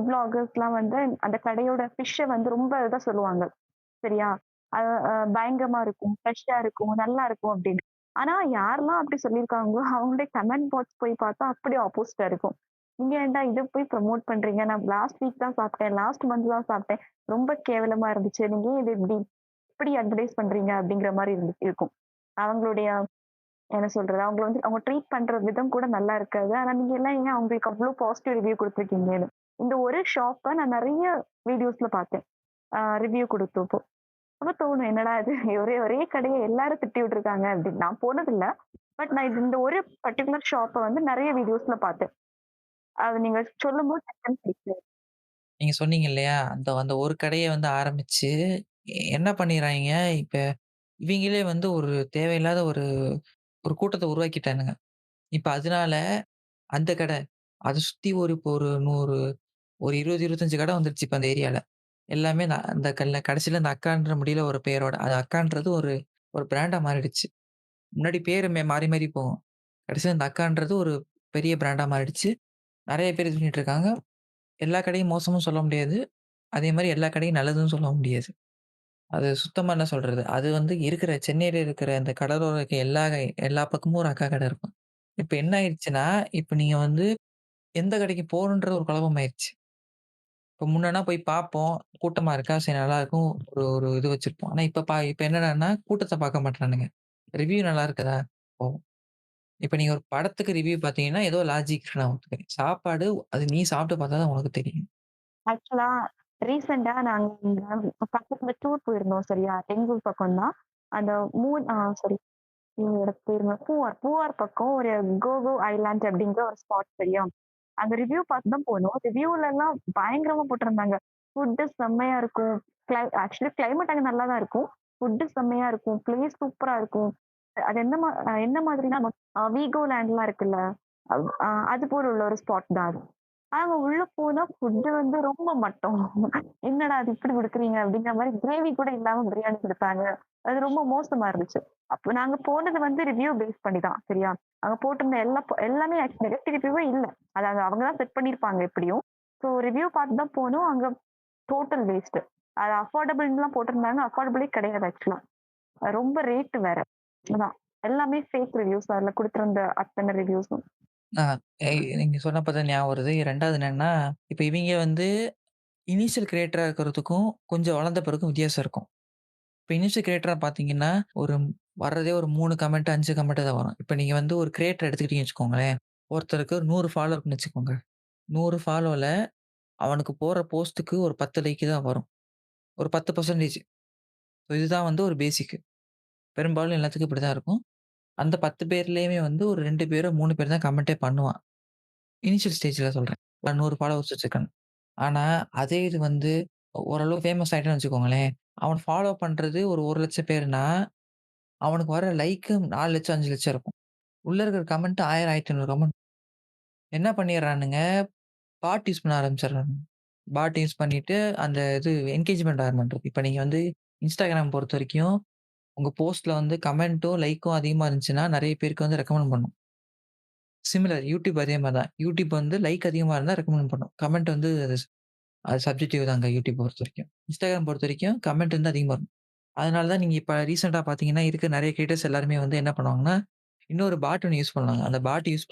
வ்ளாகர்ஸ்லாம் வந்து அந்த கடையோட ஃபிஷ்ஷ வந்து ரொம்ப இதா சொல்லுவாங்க. சரியா? அது பயங்கரமா இருக்கும், ஃப்ரெஷ்ஷா இருக்கும், நல்லா இருக்கும் அப்படின்னு. ஆனா யாரெல்லாம் அப்படி சொல்லியிருக்காங்களோ, அவங்களுடைய கமெண்ட் பாக்ஸ் போய் பார்த்தா அப்படியே ஆப்போசிட்டா இருக்கும். நீங்க ஏன்டா இத போய் ப்ரமோட் பண்றீங்க? நான் லாஸ்ட் வீக் தான் சாப்பிட்டேன். லாஸ்ட் மந்த் தான் சாப்பிட்டேன். ரொம்ப கேவலமா இருந்துச்சு. நீங்க ஏன் இத இப்படி இப்படி அட்வர்டைஸ் பண்றீங்க? அப்படிங்கிற மாரி இருக்கும். அவங்களுடைய என்ன சொல்றது? அவங்கள வந்து அவங்க ட்ரீட் பண்ற விதம் கூட நல்லா இருக்காது. ஆனா நீங்க எல்லாம் ஏன் அவங்களுக்கு அவ்ளோ பாசிட்டிவ் ரிவ்யூ குடுத்துருக்கீங்கன்னு. இந்த ஒரு ஷாப்ப நான் நெறைய வீடியோஸ்ல பார்த்தேன். ரிவ்யூ குடுத்தப்போ. அப்ப தோணும் என்னடா இது ஒரே ஒரே கடைய எல்லாரும் திட்டி விட்டுருக்காங்க அப்படின்னு. நான் போனதில்ல. பட் நான் இந்த ஒரு பர்ட்டிகுலர் ஷாப்ப வந்து நெறைய வீடியோஸ்ல பார்த்தேன். அது நீங்க சொல்லும்போது டக்குன்னு பிடிச்சது. நீங்க சொன்னீங்க இல்லையா? அந்த அந்த ஒரு கடைய வந்து ஆரம்பிச்சு, என்ன பண்ணிறாய்ங்க, இப்ப இவைங்களே வந்து ஒரு தேவையில்லாத ஒரு ஒரு கூட்டத்த உருவாக்கிட்டானுங்க. இப்ப அதனால அந்த கடை, அத சுத்தி ஒரு இப்போ ஒரு 100 ஒரு 20, 25 கடை வந்துருச்சு இப்ப அந்த ஏரியால. எல்லாமே அந்த கடைசில அந்த அக்கான்ற முடியல ஒரு பேரோட. அது அக்கான்றது ஒரு ஒரு பிராண்டா மாறிடுச்சு. முன்னாடி பேரு மாறி மாறி போகும். கடைசில இந்த அக்கான்றது ஒரு பெரிய பிராண்டா மாறிடுச்சு. நெறைய பேர் இது பண்ணிட்டு இருக்காங்க. எல்லா கடையும் மோசமும் சொல்ல முடியாது. அதே மாரி எல்லா கடையும் நல்லதுன்னு சொல்ல முடியாது. அது சுத்தமா என்ன சொல்றது? அது வந்து இருக்கிற சென்னையில இருக்கிற அந்த கடலோர இருக்க எல்லா பக்கமும் ஒரு அக்கா கடை இருக்கும். இப்ப என்ன ஆயிடுச்சுன்னா, இப்ப நீங்க வந்து எந்த கடைக்கு போகணுன்ற ஒரு குழப்பம் ஆயிருச்சு. இப்ப முன்னனா போய் பார்ப்போம். கூட்டமா இருக்கா? சரி நல்லாருக்கும். ஒரு ஒரு இது வச்சிருப்போம். ஆனா இப்ப என்னடான்னா, கூட்டத்த பார்க்க மாட்றானுங்க. ரிவ்யூ நல்லா இருக்குதா? போவோம். இப்ப நீங்க ஒரு படத்துக்கு ரிவ்யூ பார்த்தீங்கன்னா, ஏதோ லாஜிக் நான் ஒத்துக்கிறேன். சாப்பாடு அது நீ சாப்பிட்டு பார்த்தா தான் உனக்கு தெரியும். ஆக்சுவலா ரீசென்ட்டா நாங்க இங்க பக்கத்துல டூர் போயிருந்தோம் சரியா? எங்க ஊர் பக்கம் தான். அந்த சாரி இடத்து பேரு பூவார். பூவார் பக்கம் ஒரு கோகோ ஐலாண்ட் அப்படிங்கிற ஒரு ஸ்பாட் சரியா? அங்க ரிவ்யூ பார்த்து தான் போனோம். ரிவ்யூலலாம் பயங்கரமா போட்டிருந்தாங்க. ஃபுட்டு செம்மையா இருக்கும். ஆக்சுவலி கிளைமேட் அங்க நல்லா தான் இருக்கும். ஃபுட்டு செம்மையா இருக்கும். பிளேஸ் சூப்பரா இருக்கும். அது என்ன மாதிரினா, வீகோ லேண்ட்லாம் இருக்குல்ல. அது போல உள்ள ஒரு ஸ்பாட் தான் அது. ஆனா உள்ள போனா ஃபுட் வந்து ரொம்ப மட்டம். என்னடா அது இப்படி குடுக்குறீங்க? அப்படிங்கிற மாரி கிரேவி கூட இல்லாம பிரியாணி குடுத்தாங்க. அது ரொம்ப மோசமா இருந்துச்சு. அப்ப நாங்க போனது வந்து ரிவ்யூ பேஸ் பண்ணி தான். சரியா? அங்க போட்டிருந்த எல்லாமே ஆக்சுவலி நெகட்டிவ் ரிவ்யூவே இல்ல. அதாவது அவங்க தான் செட் பண்ணியிருப்பாங்க எப்படியும். ஸோ ரிவ்யூ பார்த்து தான் போனோம். அங்க டோட்டல் வேஸ்ட். அது அஃபோர்டபுள்ன்லாம் போட்டிருந்தாங்க. அஃபோர்டபுளே கிடையாது ஆக்சுவலா. ரொம்ப ரேட் வேற. அதான். எல்லாமே ஃபேக் ரிவ்யூஸ் அதுல குடுத்திருந்த அத்தன ரிவ்யூஸும். ஆ நீங்க சொன்னப்ப தான் ஞாபகம் வருது. 2வது என்னன்னா, இப்ப இவைங்க வந்து இனிஷியல் கிரியேட்டரா இருக்கிறதுக்கும், கொஞ்சம் வளர்ந்த பிறகும் வித்தியாசம் இருக்கும். இப்ப இனிஷியல் கிரியேட்டரா பார்த்தீங்கன்னா, ஒரு வர்றதே ஒரு 3 கமெண்ட், 5 கமெண்ட் தான் வரும். இப்ப நீங்க வந்து ஒரு கிரியேட்டர் எடுத்துக்கிட்டீங்கன்னு வச்சுக்கோங்களேன். ஒருத்தருக்கு 100 ஃபாலோ இருக்குன்னு வச்சுக்கோங்க. 100 ஃபாலோல அவனுக்கு போடுற போஸ்ட்டுக்கு ஒரு 10 லைக் தான் வரும். ஒரு 10% இதுதான் வந்து ஒரு பேசிக். பெரும்பாலும் எல்லாத்துக்கும் இப்படிதான் இருக்கும். அந்த 10 பேர்லயுமே வந்து ஒரு 2 பேரோ, 3 பேர் தான் கமெண்ட்டே பண்ணுவான். இனிஷியல் ஸ்டேஜ்ல சொல்றேன். ஒரு 100 ஃபாலோவர்ஸ் வச்சிருக்கான். ஆனா, அதே இது வந்து ஓரளவு ஃபேமஸ் ஆயிட்டான்னு வச்சுக்கோங்களேன். அவன ஃபாலோ பண்றது ஒரு 1,00,000 பேருனா, அவனுக்கு வர லைக்கு 4,00,000, 5,00,000 இருக்கும். உள்ள இருக்கிற கமெண்ட் 1000, 1500 கமெண்ட். என்ன பண்ணிடுறானுங்க, பாட் யூஸ் பண்ண ஆரம்பிச்சுடுறானுங்க. பாட் யூஸ் பண்ணிட்டு அந்த இது என்கேஜ்மென்ட் ஏர்ன் பண்றது. இப்ப நீங்க வந்து Instagram பொறுத்தவரைக்கும், உங்க போஸ்ட்ல வந்து கமெண்ட்டும், லைக்கும் அதிகமா இருந்துச்சுன்னா, நெறைய பேருக்கு வந்து ரெக்கமெண்ட் பண்ணும். சிமிலர் YouTube அதே மாரி தான். YouTube வந்து லைக் அதிகமா இருந்தா ரெக்கமெண்ட் பண்ணும். கமெண்ட் வந்து அது சப்ஜெக்டிவ் தாங்க YouTube பொறுத்தவரைக்கும். Instagram பொறுத்தவரைக்கும் கமெண்ட் வந்து அதிகமா வரும். அதனால தான் நீங்க இப்ப ரீசென்ட்டா பார்த்தீங்கன்னா, இருக்க நெறைய கிரியேட்டர்ஸ் எல்லாருமே வந்து என்ன பண்ணுவாங்கன்னா, இன்னொரு பாட் ஒண்ணு யூஸ் பண்ணுவாங்க. அந்த பாட் யூஸ்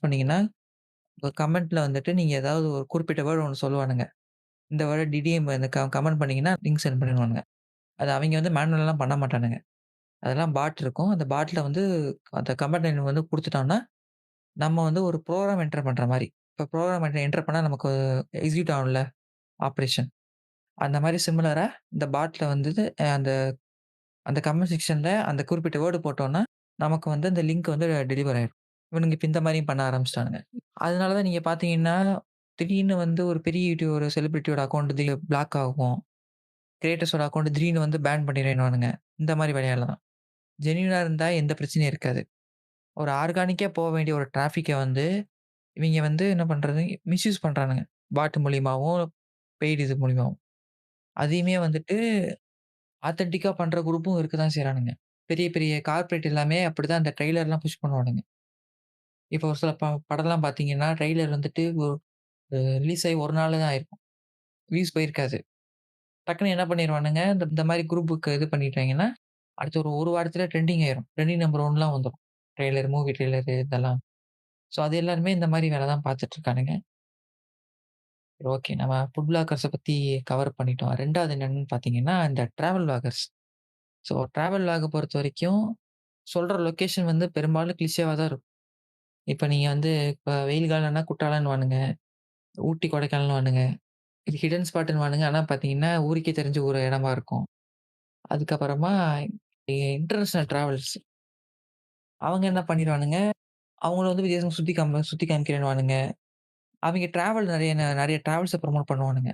பண்ணீங்கன்னா, உங்க கமெண்ட்ல வந்துட்டு நீங்க ஏதாவது ஒரு குறிப்பிட்ட வேர்ட் ஒண்ணு சொல்லுவானுங்க. இந்த வேர்ட டிடிஎம் இந்த கமெண்ட் பண்ணீங்கன்னா, லிங்க் சென்ட் பண்ணிருவானுங்க. அது அவைங்க வந்து மேனுவலாலாம் பண்ண மாட்டானுங்க. அதெல்லாம் பாட் இருக்கும். அந்த பாட்ல வந்து அந்த கமெண்ட் லைன் வந்து குடுத்துட்டோம்னா, நம்ம வந்து ஒரு ப்ரோகிராம் என்டர் பண்ற மாரி. இப்ப ப்ரோகிராம் என்டர் பண்ணா நமக்கு எக்ஸிக்யூட் ஆகும்ல ஆப்பரேஷன். அந்த மாரி சிமிலரா இந்த பாட்ல வந்துட்டு அந்த அந்த கமெண்ட் செக்ஷன்ல அந்த குறிப்பிட்ட வேர்ட் போட்டோம்னா, நமக்கு வந்து அந்த லிங்க் வந்து டெலிவர் ஆயிரும். இவனுங்க இப்ப இந்த மாரியும் பண்ண ஆரம்பிச்சுட்டானுங்க. அதனால தான் நீங்க பார்த்தீங்கன்னா, திடீர்னு வந்து ஒரு பெரிய யூடியூபர் செலிபிரிட்டியோட அக்கவுண்ட் திடீர்னு பிளாக் ஆகும். கிரியேட்டர்ஸோட அக்கவுண்ட் திடீர்னு வந்து பேன் பண்ணிருவானுங்க. இந்த மாரி வேலையெல்லாம். ஜென்யூனா இருந்தா எந்த பிரச்சனையும் இருக்காது. ஒரு ஆர்கானிக்கா போ வேண்டிய ஒரு டிராஃபிக்க வந்து, இவைங்க வந்து என்ன பண்றது, மிஸ்யூஸ் பண்றானுங்க. பாட் மூலியமாவும், பெய்டு இது மூலியமாவும். அதையுமே வந்துட்டு ஆத்தென்டிக்கா பண்ற குரூப்பும் இருக்க தான் செய்றானுங்க. பெரிய, பெரிய கார்ப்பரேட் எல்லாமே அப்படிதான் அந்த ட்ரெய்லர்லாம் புஷ் பண்ணுவானுங்க. இப்போ ஒரு சில படம்லாம் பார்த்தீங்கன்னா, ட்ரெய்லர் வந்துட்டு ரிலீஸ் ஆகி 1 நாள்ல தான் ஆயிருக்கும். வியூஸ் போயிருக்காது. டக்குனு என்ன பண்ணிருவானுங்க, இந்த இந்த மாரி குரூப்புக்கு இது பண்ணிட்டாங்கன்னா, அடுத்த ஒரு 1 வாரத்தில ட்ரெண்டிங் ஆயிரும். ட்ரெண்டிங் நம்பர் 1லாம் வந்துரும். ட்ரெய்லர், மூவி ட்ரெய்லர் இதெல்லாம். ஸோ அது எல்லாருமே இந்த மாரி வேல தான் பார்த்துட்டு இருக்கானுங்க. சரி ஓகே. நம்ம ஃபுட் விளாகர்ஸ பத்தி கவர் பண்ணிட்டோம். 2வது என்னன்னு பார்த்தீங்கன்னா, இந்த டிராவல் விளாகர்ஸ். ஸோ டிராவல் விளாக பொறுத்தவரைக்கும் சொல்ற லொகேஷன் வந்து பெரும்பாலும் கிளிஷேவா தான் இருக்கும். இப்ப நீங்க வந்து இப்ப வெயில் காலம்னா குற்றாலம்ன்னுவானுங்க, ஊட்டி, கொடைக்கானல்ன்னுவானுங்க. இது ஹிடன் ஸ்பாட்டுன்னுவானுங்க. ஆனா பார்த்தீங்கன்னா, ஊருக்கே தெரிஞ்ச ஒரு இடமா இருக்கும். அதுக்கப்புறமா இன்டர்நேஷனல் டிராவல்ஸ் அவங்க என்ன பண்ணிருவானுங்க, அவங்கள வந்து வித்தியாசமா சுத்தி காமிக்கிறேன்னுவானுங்க. அவைங்க டிராவல் நெறைய டிராவல்ஸ ப்ரமோட் பண்ணுவானுங்க.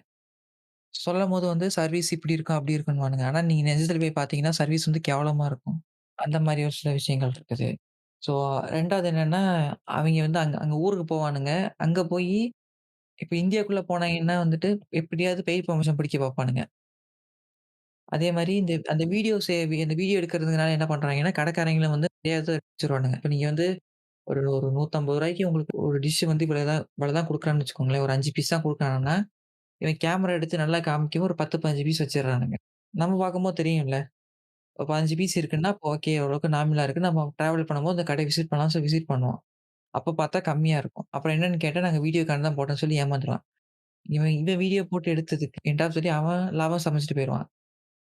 சொல்லம்போது வந்து சர்வீஸ் இப்படி இருக்கும், அப்படி இருக்குன்னுவானுங்க. ஆனா நீங்க நிஜத்துல போய் பார்த்தீங்கன்னா, சர்வீஸ் வந்து கேவலமா இருக்கும். அந்த மாரி ஒரு சில விஷயங்கள் இருக்குது. ஸோ 2வது என்னன்னா, அவைங்க வந்து அங்க அங்க ஊருக்கு போவானுங்க. அங்க போயி இப்ப இந்தியாக்குள்ள போனாங்கன்னா வந்துட்டு, எப்படியாவது பெய்ட் பெர்மிஷன் பிடிக்க பார்ப்பானுங்க. அதே மாரி அந்த அந்த வீடியோ எடுக்கிறதுனால என்ன பண்றாங்கன்னா, கடைக்காரங்கள வந்து நெறைய இத வச்சுருவானுங்க. இப்ப நீங்க வந்து ஒரு ஒரு ரூ. 150க்கு உங்களுக்கு ஒரு டிஷ் வந்து இவ்வளவு தான் குடுக்குறான்னு வச்சுக்கோங்களேன். ஒரு 5 பீஸ் தான் குடுக்குறாங்கன்னா, இவன் கேமரா எடுத்து நல்லா காமிக்கவும் ஒரு 10, 15 பீஸ் வச்சுர்றானுங்க. நம்ம பார்க்கும்போது தெரியும்ல. இப்ப 15 பீஸ் இருக்குன்னா, அப்ப ஓகே ஓரளவுக்கு நார்மலா இருக்கு. நம்ம டிராவல் பண்ணும்போது அந்த கடைய விசிட் பண்ணலாம்னு சொல்லி விசிட் பண்ணுவோம். அப்ப பார்த்தா கம்மியா இருக்கும். அப்புறம் என்னன்னு கேட்டா, நாங்க வீடியோக்காக தான் போட்டோம்ன்னு சொல்லி ஏமாந்துருவான். இவன் வீடியோ போட்டு எடுத்ததுக்கு ஏன்டா சொல்லி அவன் லாபம் சமைச்சுட்டு போயிருவான்.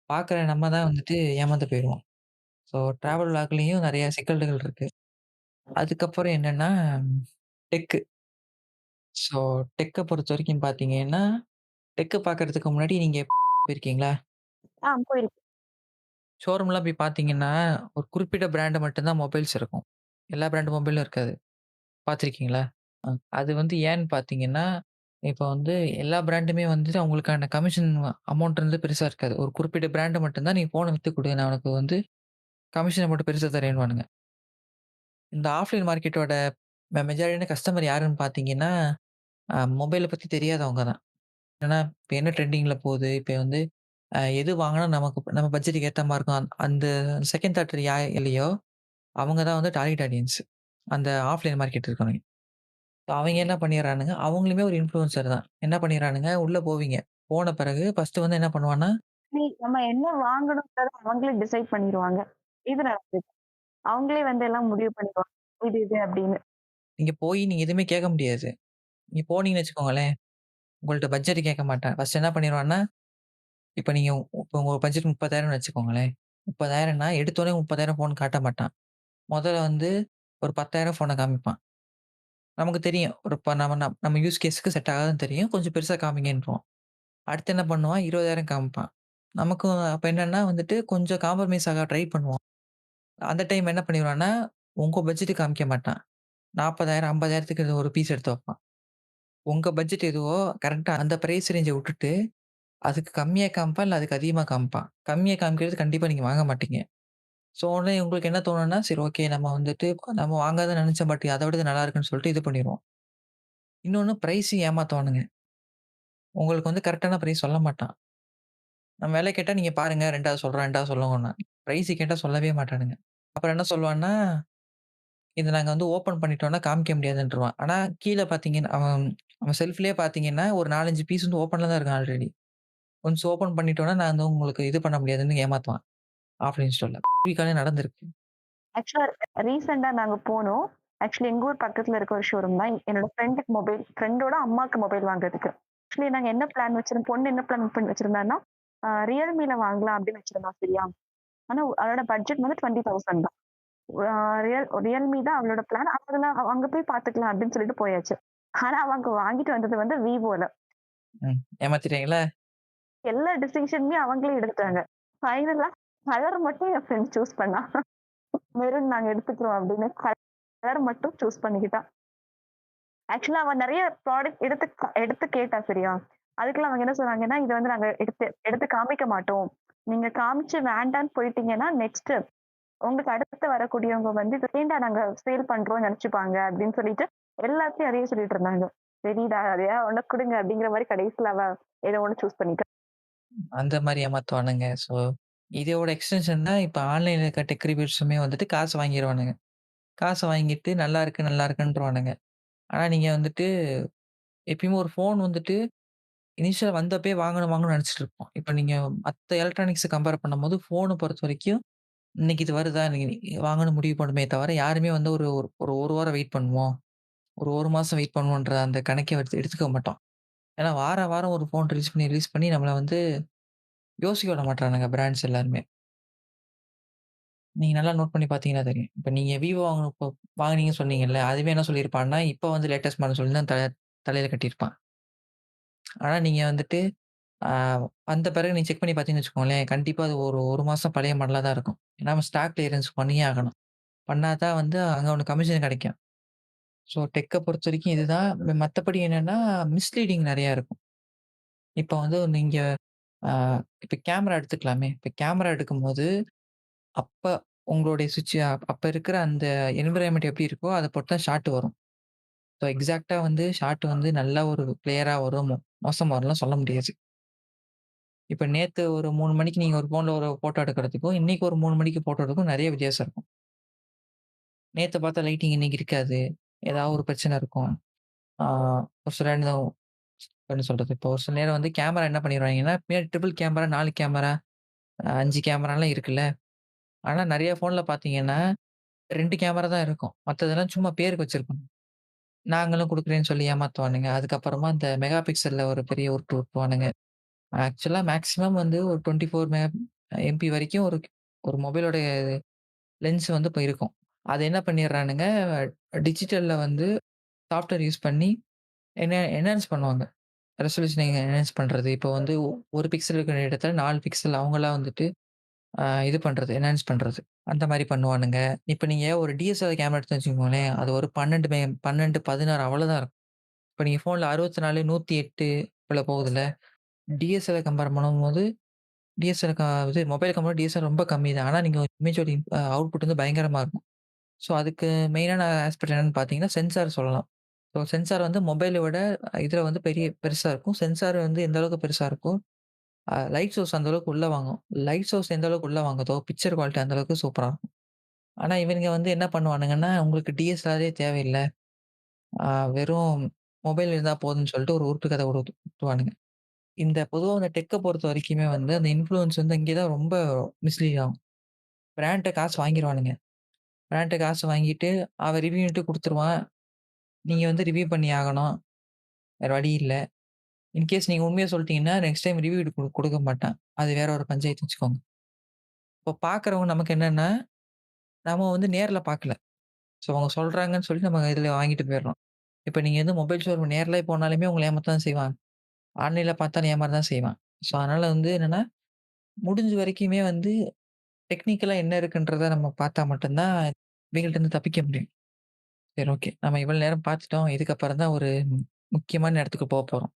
பார்க்குற நம்ம தான் வந்துட்டு ஏமாந்து போயிருவோம். ஸோ டிராவல் விளாக்லயும் நெறைய சிக்கல்கள் இருக்கு. அதுக்கப்புறம் என்னன்னா, டெக்கு. ஸோ டெக்க பொறுத்தவரைக்கும் பார்த்தீங்கன்னா, டெக்க பார்க்கறதுக்கு முன்னாடி நீங்க போயிருக்கீங்களா? போயிருக்கு. ஷோரூம்லாம் போய் பார்த்தீங்கன்னா, ஒரு குறிப்பிட்ட பிராண்ட் மட்டும் தான் மொபைல்ஸ் இருக்கும். எல்லா பிராண்ட் மொபைலும் இருக்காது. பார்த்துருக்கீங்களா? அ அது வந்து ஏன்னு பார்த்தீங்கன்னா, இப்ப வந்து எல்லா பிராண்டுமே வந்துட்டு அவங்களுக்கான கமிஷன் அமௌண்ட் வந்து பெருசா இருக்காது. ஒரு குறிப்பிட்ட பிராண்ட் மட்டும் தான், "நீ ஃபோன வித்து குடு. நான் உனக்கு வந்து கமிஷன் அமௌண்ட் பெருசா தரேன்னுவானுங்க." இந்த ஆஃப்லைன் மார்க்கெட்டோட மெஜாரிட்டியான கஸ்டமர் யாருன்னு பார்த்தீங்கன்னா, மொபைல பத்தி தெரியாதவங்க தான். ஏன்னா, இப்ப என்ன ட்ரெண்டிங்ல போகுது, இப்ப வந்து எது வாங்குனா நம்ம பட்ஜெட்டுக்கு ஏத்த மாரி இருக்கும். அந்த செகண்ட் தாட் இல்லையோ, அவங்க தான் வந்து டார்கெட் ஆடியன்ஸ். அந்த ஆஃப்லைன் மார்க்கெட் இருக்கவங்க. அவைங்க என்ன பண்ணிர்றானுங்க, அவங்களுமே ஒரு இன்ஃப்ளூயன்சர் தான். என்ன பண்ணிர்றானுங்க, உள்ள போவீங்க. போன பிறகு ஃபர்ஸ்ட்டு வந்து என்ன பண்ணுவான்னா, நம்ம என்ன வாங்கணும்ன்றத அவங்களே டிசைட் பண்ணிருவாங்க. இது நடக்குது. அவங்களே வந்து எல்லாம் முடிவு பண்ணிருவாங்க. இது அப்படின்னு. நீங்க எதுவுமே கேட்க முடியாது. நீங்க போனீங்கன்னு வச்சுக்கோங்களேன், உங்கள்ட்ட பட்ஜெட் கேட்க மாட்டான். ஃபர்ஸ்ட்டு என்ன பண்ணிருவான்னா, இப்ப நீங்க இப்ப உங்க பட்ஜெட் 30,000ன்னு வச்சுக்கோங்களேன். 30,000ன்னா எடுத்தோனே 30,000 ஃபோன் காட்ட மாட்டான். முதல்ல வந்து ஒரு 10,000 ஃபோன காமிப்பான். நமக்கு தெரியும். ஒரு இப்ப நம்ம யூஸ் கேஸ்க்கு செட் ஆகாதுன்னு தெரியும். கொஞ்சம் பெருசா காமிங்கன்றுவோம். அடுத்து என்ன பண்ணுவான், 20,000 காமிப்பான். நமக்கும் அப்ப என்னன்னா வந்துட்டு கொஞ்சம் காம்ப்ரமைஸ் ஆக ட்ரை பண்ணுவோம். அந்த டைம் என்ன பண்ணிருவான்னா, உங்க பட்ஜெட்டுக்கு காமிக்க மாட்டான். 40,000, 50,000க்கு ஒரு பீஸ் எடுத்து வைப்பான். உங்க பட்ஜெட் எதுவோ கரெக்ட்டா அந்த பிரைஸ் ரேஞ்ச விட்டுட்டு, அதுக்கு கம்மியா காமிப்பான், இல்ல அதுக்கு அதிகமா காமிப்பான். கம்மியா காமிக்கிறது கண்டிப்பா நீங்க வாங்க மாட்டீங்க. ஸோ உடனே உங்களுக்கு என்ன தோணும்னா, சரி ஓகே நம்ம வந்துட்டு நம்ம வாங்காதன்னு நெனச்சோம். பட் அத விட இது நல்லா இருக்குன்னு சொல்லிட்டு இது பண்ணிருவோம். இன்னொன்னு பிரைஸையும் ஏமாத்துவானுங்க. உங்களுக்கு வந்து கரெக்ட்டான பிரைஸ் சொல்ல மாட்டான். நம்ம விலை கேட்டா நீங்க பாருங்க 2வது சொல்றேன், 2வது சொல்லுவோம்ன்னா. பிரைஸ் கேட்டா சொல்லவே மாட்டானுங்க. அப்புறம் என்ன சொல்லுவான்னா, இத நாங்க வந்து ஓப்பன் பண்ணிட்டோம்னா காமிக்க முடியாதுன்ருவான். ஆனா கீழ பார்த்தீங்கன்னா, அவன் அவன் செல்ஃப்லயே பார்த்தீங்கன்னா, ஒரு 4, 5 பீஸ் வந்து ஓப்பன்ல தான் இருக்கும் ஆல்ரெடி. ஒன்ஸ் ஓப்பன் பண்ணிட்டோம்னா, நான் வந்து உங்களுக்கு இது பண்ண முடியாதுன்னு ஏமாத்துவான். ஆஃப்லைன் ஸ்டோர்ல. காலம் நடந்திருக்கு. ஆக்சுவலா ரீசென்ட்டா நாங்க போனோம். ஆக்சுவலி எங்க ஊர் பக்கத்துல இருக்க ஒரு ஷோரூம் தான். என்னோட ஃப்ரெண்டோட அம்மாக்கு மொபைல் வாங்குறதுக்கு. ஆக்சுவலி நாங்க என்ன பிளான் வச்சிருந்தோம் பொண்ணு என்ன பிளான் பண்ணி வச்சிருந்தான்னா, Realmeல வாங்கலாம் அப்படின்னு வச்சிருந்தா சரியா? ஆனா அவளோட பட்ஜெட் வந்து 20,000 தான். அ Realme தான் அவளோட பிளான். அதுல அங்க போய் பார்த்துக்கலாம் அப்படின்னு சொல்லிட்டு போயாச்சு. ஆனா அவங்க வாங்கிட்டு வந்தது வந்து Vivoல. ம். ஏமாத்திட்டீங்களா? எல்லா டிசிஷனுமே அவங்களே எடுத்துட்டாங்க. ஃபைனலா கலர் மட்டும் என் ஃப்ரெண்ட் சூஸ் பண்ணா. மெரூன் நாங்க எடுத்துக்கிறோம் அப்படின்னு கலர் மட்டும் சூஸ் பண்ணிக்கிட்டா. ஆக்சுவலா அவ நெறைய ப்ராடக்ட் எடுத்து கேட்டா சரியா? அதுக்கெல்லாம் அவங்க என்ன சொன்னாங்கன்னா, "இத வந்து நாங்க எடுத்து எடுத்து காமிக்க மாட்டோம். நீங்க காமிச்சு வேண்டான்னு போயிட்டீங்கன்னா, நெக்ஸ்ட் உங்களுக்கு அடுத்து வரக்கூடியவங்க வந்து இத ஏன்டா நாங்க சேல் பண்றோம்னு நெனச்சுப்பாங்க." அப்படின்னு சொல்லிட்டு எல்லாத்தையும் அதையே சொல்லிட்டு இருந்தாங்க. சரிடா அதையா ஒண்ணு குடுங்க அப்படிங்கிற மாரி கடைசில அவ ஏதோ ஒண்ணு சூஸ் பண்ணிட்டா. அந்த மாரி ஏமாத்துவானுங்க. ஸோ இதோட எக்ஸ்டென்ஷன் தான் இப்ப ஆன்லைன்ல இருக்க டெக் ரிவ்யூஸுமே வந்துட்டு காசு வாங்கிருவானுங்க. காச வாங்கிட்டு நல்லா இருக்கு, நல்லா இருக்குன்றுவானுங்க. ஆனா நீங்க வந்துட்டு எப்பயுமே ஒரு ஃபோன் வந்துட்டு இனிஷியலா வந்தப்பயே வாங்கணும்னு நெனச்சுட்டு இருப்போம். இப்ப நீங்க மத்த எலக்ட்ரானிக்ஸ கம்பேர் பண்ணும்போது ஃபோன பொறுத்தவரைக்கும், இன்னைக்கு இது வருதா? இன்னைக்கு வாங்கணும்னு முடிவு பண்ணுமே தவிர, யாருமே வந்து ஒரு ஒரு ஒரு 1 வாரம் வெயிட் பண்ணுவோம். ஒரு 1 மாசம் வெயிட் பண்ணுவோன்ற அந்த கணக்கே எடுத்துக்க மாட்டோம். ஏன்னா வாரம் ஒரு ஃபோன் ரிலீஸ் பண்ணி நம்மள வந்து யோசிக்க விட மாட்றானுங்க பிராண்ட்ஸ் எல்லாருமே. நீங்க நல்லா நோட் பண்ணி பார்த்தீங்கன்னா தெரியும். இப்ப நீங்க Vivo வாங்குனப்போ வாங்குனீங்கன்னு சொன்னீங்கல்ல, அதுவே என்ன சொல்லியிருப்பான்னா, இப்ப வந்து லேட்டஸ்ட் மாடல் சொல்லி தான் தலையில கட்டியிருப்பான். ஆனா நீங்க வந்துட்டு ஆ வந்த பிறகு நீங்க செக் பண்ணி பார்த்தீங்கன்னு வச்சுக்கோங்களேன், கண்டிப்பா அது ஒரு 1 மாசம் பழைய மாடலா தான் இருக்கும். ஏன்னா நம்ம ஸ்டாக் கிளியரன்ஸ் பண்ணியே ஆகணும். பண்ணா தான் வந்து அங்க உனக்கு கமிஷன் கிடைக்கும். ஸோ டெக்க பொறுத்தவரைக்கும் இதுதான். மத்தபடி என்னன்னா, மிஸ்லீடிங் நெறையா இருக்கும். இப்ப வந்து நீங்க ஆ இப்ப கேமரா எடுத்துக்கலாமே. இப்ப கேமரா எடுக்கும்போது, அப்ப உங்களுடைய அப்ப இருக்கிற அந்த என்வைரன்மென்ட் எப்படி இருக்கோ, அத பொறுத்து தான் ஷாட் வரும். ஸோ எக்ஸாக்ட்டா வந்து ஷாட் வந்து நல்லா ஒரு கிளியரா வரும், மோசமா வரும்லாம் சொல்ல முடியாது. இப்ப நேத்து ஒரு 3 மணிக்கு நீங்க ஒரு ஃபோன்ல ஒரு ஃபோட்டோ எடுக்கிறதுக்கும், இன்னைக்கு ஒரு 3 மணிக்கு ஃபோட்டோ எடுக்கும் நெறைய வித்தியாசம் இருக்கும். நேத்து பார்த்த லைட்டிங் இன்னைக்கு இருக்காது. ஏதாவது ஒரு பிரச்சனை இருக்கும். ஆ ஒரு சில நேரம் என்ன சொல்றது? இப்போ ஒரு சில நேரம் வந்து கேமரா என்ன பண்ணிருவாய்ங்கன்னா, பின்னாடி ட்ரிபிள் கேமரா, 4 கேமரா, 5 கேமராலாம் இருக்குல்ல. ஆனா நெறைய ஃபோன்ல பார்த்தீங்கன்னா, 2 கேமரா தான் இருக்கும். மத்ததெல்லாம் சும்மா பேருக்கு வச்சிருப்பாங்க. நாங்களும் குடுக்குறேன்னு சொல்லி ஏமாத்துவானுங்க. அதுக்கப்புறமா இந்த மெகா பிக்சல்ல ஒரு பெரிய உருட்டு உருட்டுவானுங்க. ஆக்சுவலா மேக்ஸிமம் வந்து ஒரு 24 எம்பி வரைக்கும் ஒரு ஒரு மொபைலோட லென்ஸ் வந்து இப்ப இருக்கும். அத என்ன பண்ணிடுறானுங்க, டிஜிட்டல்ல வந்து சாஃப்ட்வேர் யூஸ் பண்ணி என்ஹான்ஸ் பண்ணுவாங்க. ரெசல்யூஷன் என்ஹான்ஸ் பண்றது. இப்போ வந்து 1 பிக்சல் இருக்கிற இடத்துல 4 பிக்சல் அவங்களா வந்துட்டு இது பண்றது, என்ஹான்ஸ் பண்றது. அந்த மாரி பண்ணுவானுங்க. இப்ப நீங்க ஒரு டிஎஸ்எல்ஆர் கேமரா எடுத்தீங்கன்னு வச்சுக்கோங்களேன், அது ஒரு 12, 16 அவ்வளோதான் இருக்கும். இப்ப நீங்க ஃபோன்ல 64, 108 இவ்வளோ போகுதுல்ல. டிஎஸ்எல்ஆர் கம்பேர் பண்ணும்போது, டிஎஸ்எல்ஆர் இது மொபைல் கம்பேர் டிஎஸ்எல்ஆர் ரொம்ப கம்மி தான். ஆனா நீங்க இமேஜோட அவுட்புட் வந்து பயங்கரமா இருக்கும். ஸோ அதுக்கு மெயினான ஆஸ்பெக்ட் என்னன்னு பார்த்தீங்கன்னா, சென்சார் சொல்லலாம். ஸோ சென்சார் வந்து மொபைல விட இதுல வந்து பெருசா இருக்கும். சென்சார் வந்து எந்த அளவுக்கு பெருசா இருக்கோ, லைட் சோர்ஸ் அந்த அளவுக்கு உள்ள வாங்கும். லைட் சோர்ஸ் எந்த அளவுக்கு உள்ள வாங்குதோ, பிக்சர் குவாலிட்டி அந்த அளவுக்கு சூப்பரா இருக்கும். ஆனா இவனுங்க வந்து என்ன பண்ணுவானுங்கன்னா, உங்களுக்கு டிஎஸ்எல்ஆரே தேவையில்ல. வெறும் மொபைல் இருந்தா போதும்ன்னு சொல்லிட்டு ஒரு உருட்டு கதை உருட்டுவானுங்க. இந்த பொதுவா இந்த டெக்க பொறுத்த வரைக்குமே வந்து அந்த இன்ஃப்ளூயன்ஸ் வந்து இங்கே தான் ரொம்ப மிஸ்லீட் ஆகும். பிராண்ட்ட காசு வாங்கிருவானுங்க. பிராண்ட்ட காசு வாங்கிட்டு அவன் ரிவ்யூன்ட்டு குடுத்துருவான். நீங்க வந்து ரிவ்யூ பண்ணி ஆகணும். வேற வழி இல்ல. இன்கேஸ் நீங்க உண்மைய சொல்ட்டீங்கன்னா, நெக்ஸ்ட் டைம் ரிவ்யூ குடுக்க மாட்டான். அது வேற ஒரு பஞ்சாயத்து வச்சுக்கோங்க. இப்போ பார்க்குறவங்க நமக்கு என்னன்னா, நம்ம வந்து நேர்ல பார்க்கல. ஸோ அவங்க சொல்றாங்கன்னு சொல்லி நம்ம இதில வாங்கிட்டு போயிடுறோம். இப்ப நீங்க வந்து மொபைல் ஷோரூம் நேர்ல போனாலுமே உங்கள ஏமாத்த தான் செய்வான். ஆன்லைன்ல பார்த்தாலும் ஏமாற தான் செய்வான். ஸோ அதனால வந்து என்னன்னா, முடிஞ்ச வரைக்குமே வந்து டெக்னிக்கலா என்ன இருக்குன்றத நம்ம பார்த்தா மட்டும் தான் இவைங்கள்ட்ட இருந்து தப்பிக்க முடியும். சரி ஓகே. நம்ம இவ்வளோ நேரம் பார்த்துட்டோம். இதுக்கப்புறம் தான் ஒரு முக்கியமான இடத்துக்கு போப்போறோம்.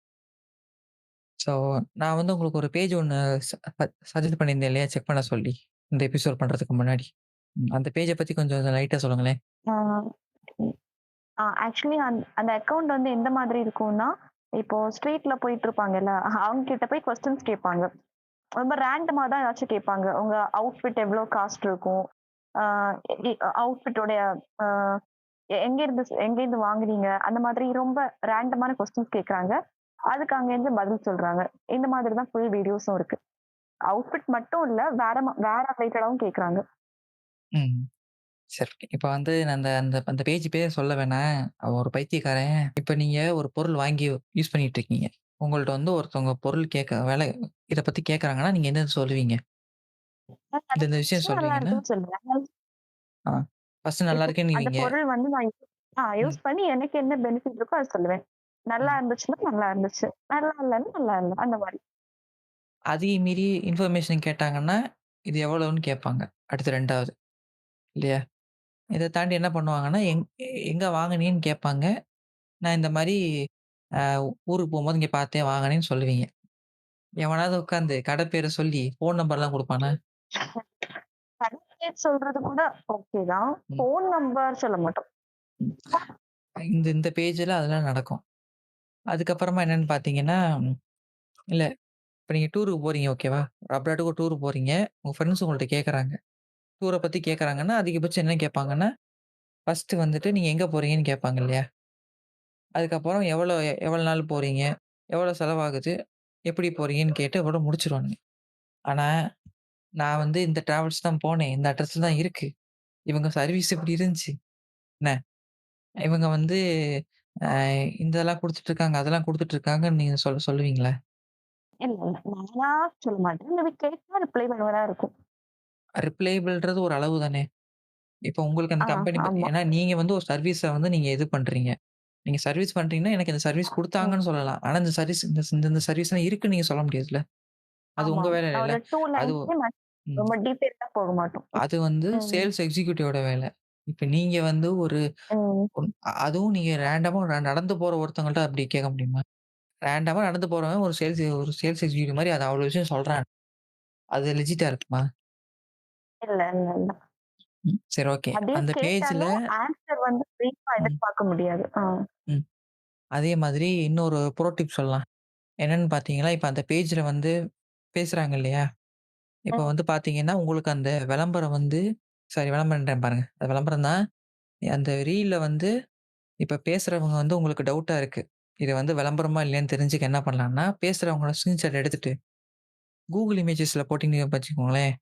ஸோ நான் வந்து உங்களுக்கு ஒரு பேஜ் ஒண்ணு ச சஜெஸ்ட் பண்ணியிருந்தேன் இல்லையா? செக் பண்ண சொல்லி. இந்த எபிசோட் பண்றதுக்கு முன்னாடி. அந்த பேஜ பத்தி கொஞ்சம் லைட்டா சொல்லுங்களேன். ஆ. ஆக்சுவலி அந்த அக்கவுண்ட் வந்து எந்த மாதிரி இருக்கும்னா, இப்போ ஸ்ட்ரீட்ல போயிட்டுருப்பாங்கல்ல, அவங்க கிட்ட போய் கொஸ்டின்ஸ் கேட்பாங்க. ரொம்ப ரேண்டமா தான் ஏதாச்சும் கேட்பாங்க. உங்க அவுட்ஃபிட் எவ்வளோ காஸ்ட் இருக்கும்? ஆ எ அவுட்ஃபிட்டோடைய அ எங்கேருந்து வாங்குனீங்க? அந்த மாதிரி ரொம்ப ரேண்டமான கொஸ்டின்ஸ் கேட்கறாங்க. அதுக்கு அங்கேருந்து பதில் சொல்றாங்க. இந்த மாதிரி தான் ஃபுல் வீடியோஸும் இருக்கு. அவுட்ஃபிட் மட்டும் இல்ல, வேற ரிலேட்டடாவும் கேட்கறாங்க. ம். சரி. இப்ப வந்து நான் அந்த அந்த அந்த பேஜ் பேர் சொல்ல வேணாம். அவன் ஒரு பைத்தியக்காரன். இப்ப நீங்க ஒரு பொருள் வாங்கி யூஸ் பண்ணிட்டு இருக்கீங்க. உங்கள்ட்ட வந்து ஒருத்தவங்க பொருள் இத பத்தி கேட்கறாங்கன்னா, நீங்க என்ன சொல்லுவீங்க? நல்லா இந்த விஷயம் இருந்துச்சுன்னா, நல்லா சொல்றீங்கன்னா, இருக்குன்னு சொல்லுவேன். ஆ ஃபர்ஸ்ட்டு நல்லா இப்போ அந்த இருக்குன்னுவீங்க. பொருள் வந்து நான் ம், யூஸ் பண்ணி எனக்கு என்ன பெனிஃபிட் இருக்கோ அத சொல்லுவேன். நல்லா ம். இருந்துச்சுன்னா, நல்லா இருந்துச்சு. நல்லா இல்லன்னா, நல்லா இல்ல. அந்த மாரி. அதையும் மீறி இன்ஃபர்மேஷன் கேட்டாங்கன்னா, இது எவ்வளோன்னு கேட்பாங்க. அடுத்து 2வது இல்லையா? இத தாண்டி என்ன பண்ணுவாங்கன்னா, எங்க வாங்குனீன்னு கேட்பாங்க. நான் இந்த மாரி அ ஊருக்கு போம்போது இங்க பார்த்தேன் வாங்குனேன்னு சொல்லுவீங்க. எவனாவது உட்காந்து கடை பேர சொல்லி ஃபோன் நம்பர்லாம் குடுப்பானா? சர்டிபிகேட் சொல்றது கூட ஓகே தான். ம். ஃபோன் நம்பர் சொல்ல மாட்டோம். இந்த இந்த பேஜ்ல அதெல்லாம் நடக்கும். அதுக்கப்புறமா என்னன்னு பார்த்தீங்கன்னா, இல்ல இப்ப நீங்க டூருக்கு போறீங்க ஓகேவா? அப்ராடுக்கு ஒரு டூர் போறீங்க. உங்க ஃப்ரெண்ட்ஸ் உங்கள்ட்ட கேட்கறாங்க. டூர பத்தி கேட்கறாங்கன்னா, அதிகபட்சம் என்ன கேட்பாங்கன்னா, ஃபர்ஸ்ட்டு வந்துட்டு நீங்க எங்க போறீங்கன்னு கேட்பாங்க இல்லையா? அதுக்கப்புறம் எவ்வளோ நாள் போறீங்க? எவ்வளோ செலவாகுது? எப்படி போறீங்கன்னு கேட்டு அதோட முடிச்சுருவானுங்க. ஆனா, நான் வந்து இந்த டிராவல்ஸ் தான் போனேன். இந்த அட்ரஸ்ல தான் இருக்கு. இவங்க சர்வீஸ் இப்படி இருந்துச்சு. என்ன? இவங்க வந்து அ இதெல்லாம் குடுத்துட்டு இருக்காங்க, அதெல்லாம் குடுத்துட்டு இருக்காங்கன்னு நீங்க சொல்லுவீங்களா? இல்ல, இல்ல. நானா சொல்ல மாட்டேன். மேபி கேட்டா ரிப்ளை பண்ணுவதா இருக்கும். ரிப்ளையபிள்ன்றது ஒரு அளவு தானே. இப்ப உங்களுக்கு அந்த ஆ, கம்பெனி ஆமா. ஏன்னா நீங்க வந்து ஒரு சர்வீஸ வந்து நீங்க இது பண்றீங்க. நீங்க சர்வீஸ் பண்றீங்கன்னா, எனக்கு இந்த சர்வீஸ் ம். குடுத்தாங்கன்னு சொல்லலாம். ஆனா இந்த சர்வீஸ் இந்த சர்வீஸ்லாம் இருக்குன்னு நீங்க சொல்ல முடியாதுல்ல. அது ஆமா. உங்க வேலை இல்லல்ல. ஒரு 2 அது லைன்ஸ்லயே ம். ரொம்ப டீட்டெயிலா போக மாட்டோம். அது வந்து ம். சேல்ஸ் எக்ஸிக்யூட்டிவோட வேலை. இப்ப நீங்க வந்து ஒரு ம். அதுவும் நீங்க ரேண்டமா நடந்து போற ஒருத்தவங்கள்ட்ட அப்படி கேட்க முடியுமா? ரேண்டமா நடந்து போறவன் ஒரு சேல்ஸ் எக்ஸிக்யூட்டிவ் மாரி அது அவ்வளோ விஷயம் சொல்றான். அது லெஜிட்டா இருக்குமா? இல்ல, இல்ல, இல்ல. சரி ஓகே. அப்படியே அந்த பேஜ்ல கேட்டாலும் ஆன்ஸர் வந்து பிரீஃபா ம், எதிர்பார்க்க முடியாது. ஆ. ம். அதே மாதிரி இன்னொரு ப்ரோ டிப் சொல்லலாம். என்னன்னு பார்த்தீங்கன்னா, இப்ப அந்த பேஜ்ல வந்து பேசுறாங்க இல்லையா? இப்ப ம். வந்து பார்த்தீங்கன்னா, உங்களுக்கு அந்த விளம்பரம் வந்து சாரி விளம்பரம்ன்றேன் பாருங்க. அது விளம்பரம் தான். அந்த ரீல்ல வந்து இப்ப பேசுறவங்க வந்து உங்களுக்கு டவுட்டா இருக்கு. இது வந்து விளம்பரமா இல்லையான்னு தெரிஞ்சுக்க என்ன பண்ணலாம்னா, பேசுறவங்களோட ஸ்கிரீன்ஷாட் எடுத்துட்டு Google இமேஜஸ்ல போட்டீங்கன்னு வச்சுக்கோங்களேன்.